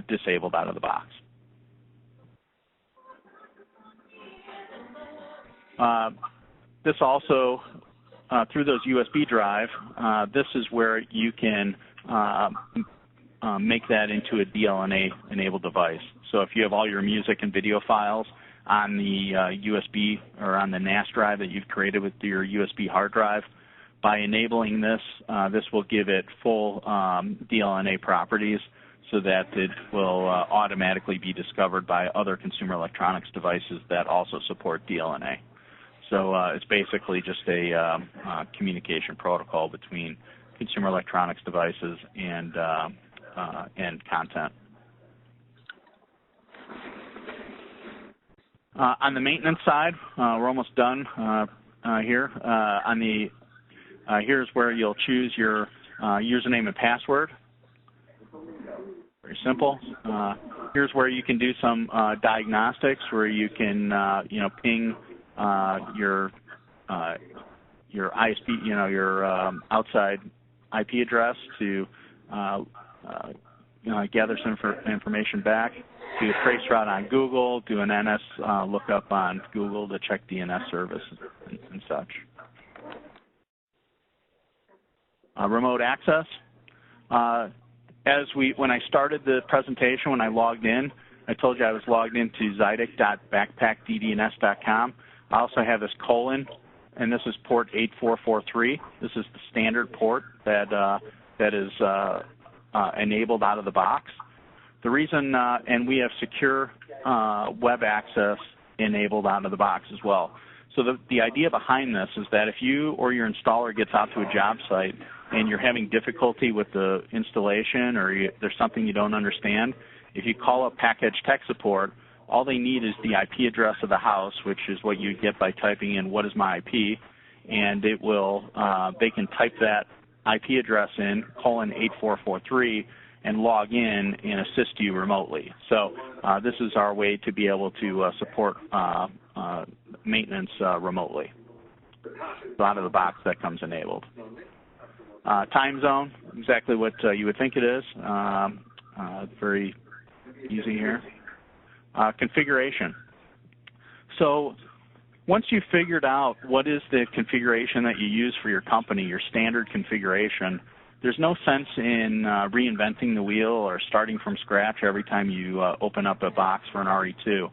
disabled out of the box. This also, through those USB drive, this is where you can make that into a DLNA-enabled device. So if you have all your music and video files on the USB or on the NAS drive that you've created with your USB hard drive, by enabling this, this will give it full DLNA properties so that it will automatically be discovered by other consumer electronics devices that also support DLNA. So it's basically just a communication protocol between consumer electronics devices and content. On the maintenance side, we're almost done here. Here's where you'll choose your username and password. Very simple. Here's where you can do some diagnostics, where you can ping your ISP, your outside IP address to gather some information back. Do a trace route on Google. Do an NS lookup on Google to check DNS service and such. Remote access. When I started the presentation, when I logged in, I told you I was logged into Zidek.backpackddns.com. I also have this colon, and this is port 8443. This is the standard port that is enabled out of the box. The reason, and we have secure web access enabled out of the box as well. So the idea behind this is that if you or your installer gets out to a job site and you're having difficulty with the installation, or there's something you don't understand, if you call up Pakedge tech support, all they need is the IP address of the house, which is what you get by typing in "what is my IP," and it will. They can type that IP address in :8443 and log in and assist you remotely. So this is our way to be able to support maintenance remotely. So out of the box, that comes enabled. Time zone, exactly what you would think it is. Very easy here. Configuration. So once you've figured out what is the configuration that you use for your company, your standard configuration, there's no sense in reinventing the wheel or starting from scratch every time you open up a box for an RE2.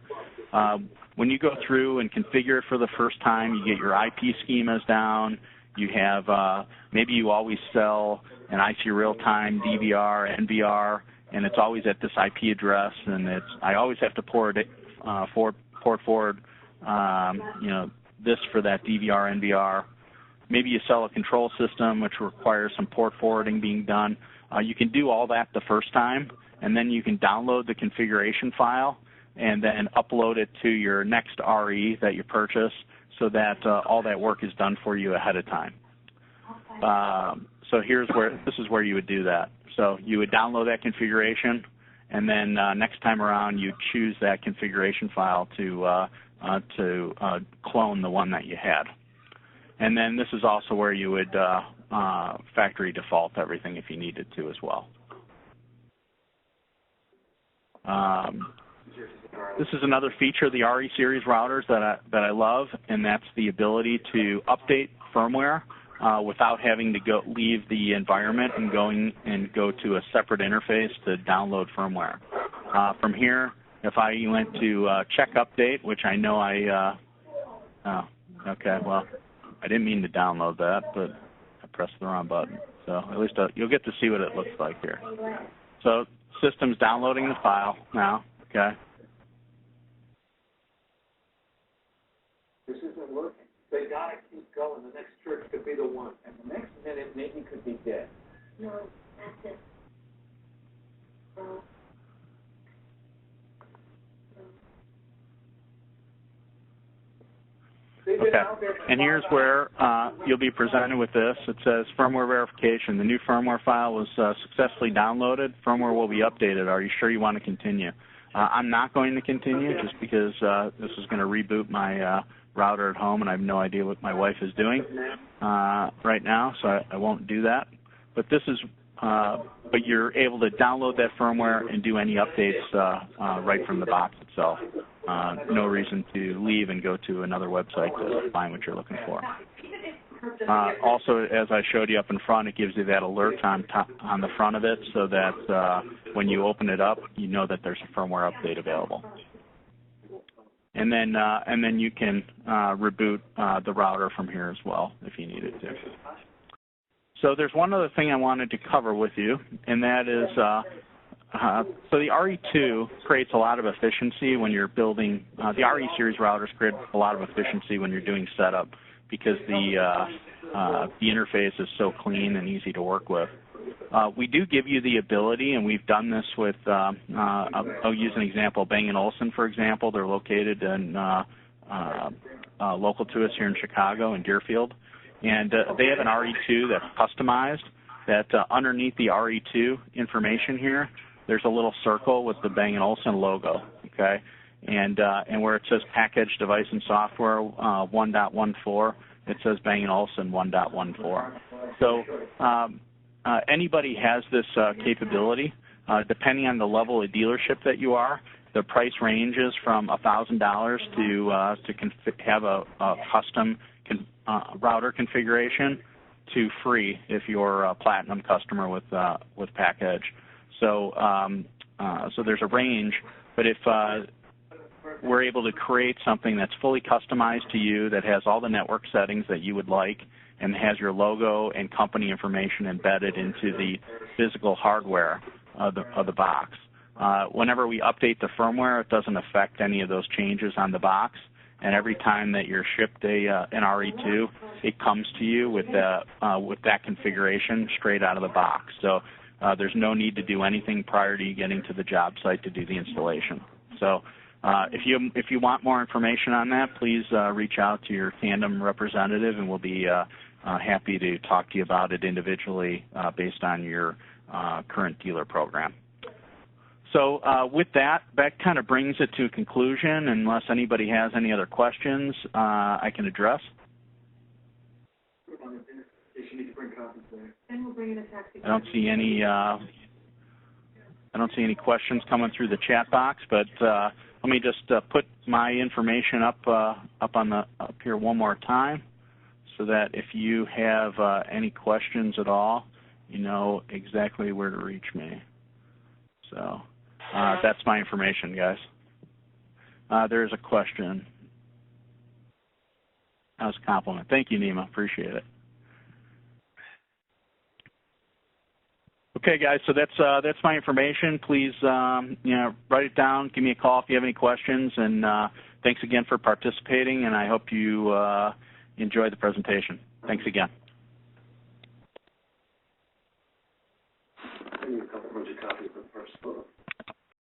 When you go through and configure it for the first time, you get your IP schemas down. You have, maybe you always sell an IC real-time DVR, NVR, and it's always at this IP address, and I always have to port forward, this for that DVR, NVR. Maybe you sell a control system which requires some port forwarding being done. You can do all that the first time, and then you can download the configuration file and then upload it to your next RE that you purchase, so that all that work is done for you ahead of time. So this is where you would do that. So you would download that configuration, and then next time around you choose that configuration file to clone the one that you had. And then this is also where you would factory default everything if you needed to as well. This is another feature of the RE series routers that I love, and that's the ability to update firmware without having to leave the environment and go to a separate interface to download firmware. From here, if I went to check update, which I know okay, well, I didn't mean to download that, but I pressed the wrong button. So at least you'll get to see what it looks like here. So system's downloading the file now, okay? This isn't working. They gotta keep going. The next church could be the one, and the next minute maybe could be dead. No, that's it. Okay, and here's where you'll be presented with this. It says firmware verification. The new firmware file was successfully downloaded. Firmware will be updated. Are you sure you want to continue? I'm not going to continue just because this is going to reboot my router at home, and I have no idea what my wife is doing right now, so I won't do that. But this is, but you're able to download that firmware and do any updates right from the box itself. No reason to leave and go to another website to find what you're looking for. Also, as I showed you up in front, it gives you that alert on the front of it, so that when you open it up, you know that there's a firmware update available. And then you can reboot the router from here as well if you needed to. So there's one other thing I wanted to cover with you, and that is so the RE2 creates a lot of efficiency when you're building. The RE series routers create a lot of efficiency when you're doing setup because the interface is so clean and easy to work with. We do give you the ability, and we've done this with, I'll use an example, Bang & Olufsen, for example. They're located in local to us here in Chicago in Deerfield. And they have an RE2 that's customized, that underneath the RE2 information here, there's a little circle with the Bang & Olufsen logo, okay? And where it says Pakedge device and software 1.14, it says Bang & Olufsen 1.14. So anybody has this capability. Depending on the level of dealership that you are, the price ranges from $1,000 to have a custom router configuration to free if you're a platinum customer with Pakedge. So so there's a range, but if we're able to create something that's fully customized to you, that has all the network settings that you would like, and has your logo and company information embedded into the physical hardware of the box. Whenever we update the firmware, it doesn't affect any of those changes on the box. And every time that you're shipped an RE2, it comes to you with that configuration straight out of the box. So there's no need to do anything prior to you getting to the job site to do the installation. So if you want more information on that, please reach out to your Tandem representative, and we'll be happy to talk to you about it individually based on your current dealer program. So with that kind of brings it to a conclusion. Unless anybody has any other questions I can address. I don't see any questions coming through the chat box, but let me just put my information up here one more time, so that if you have any questions at all, you know exactly where to reach me. So that's my information, guys. There's a question. That was a compliment. Thank you, Nima. Appreciate it. Okay, guys. So that's my information. Please, write it down. Give me a call if you have any questions. And thanks again for participating. And I hope you enjoy the presentation. Thanks again.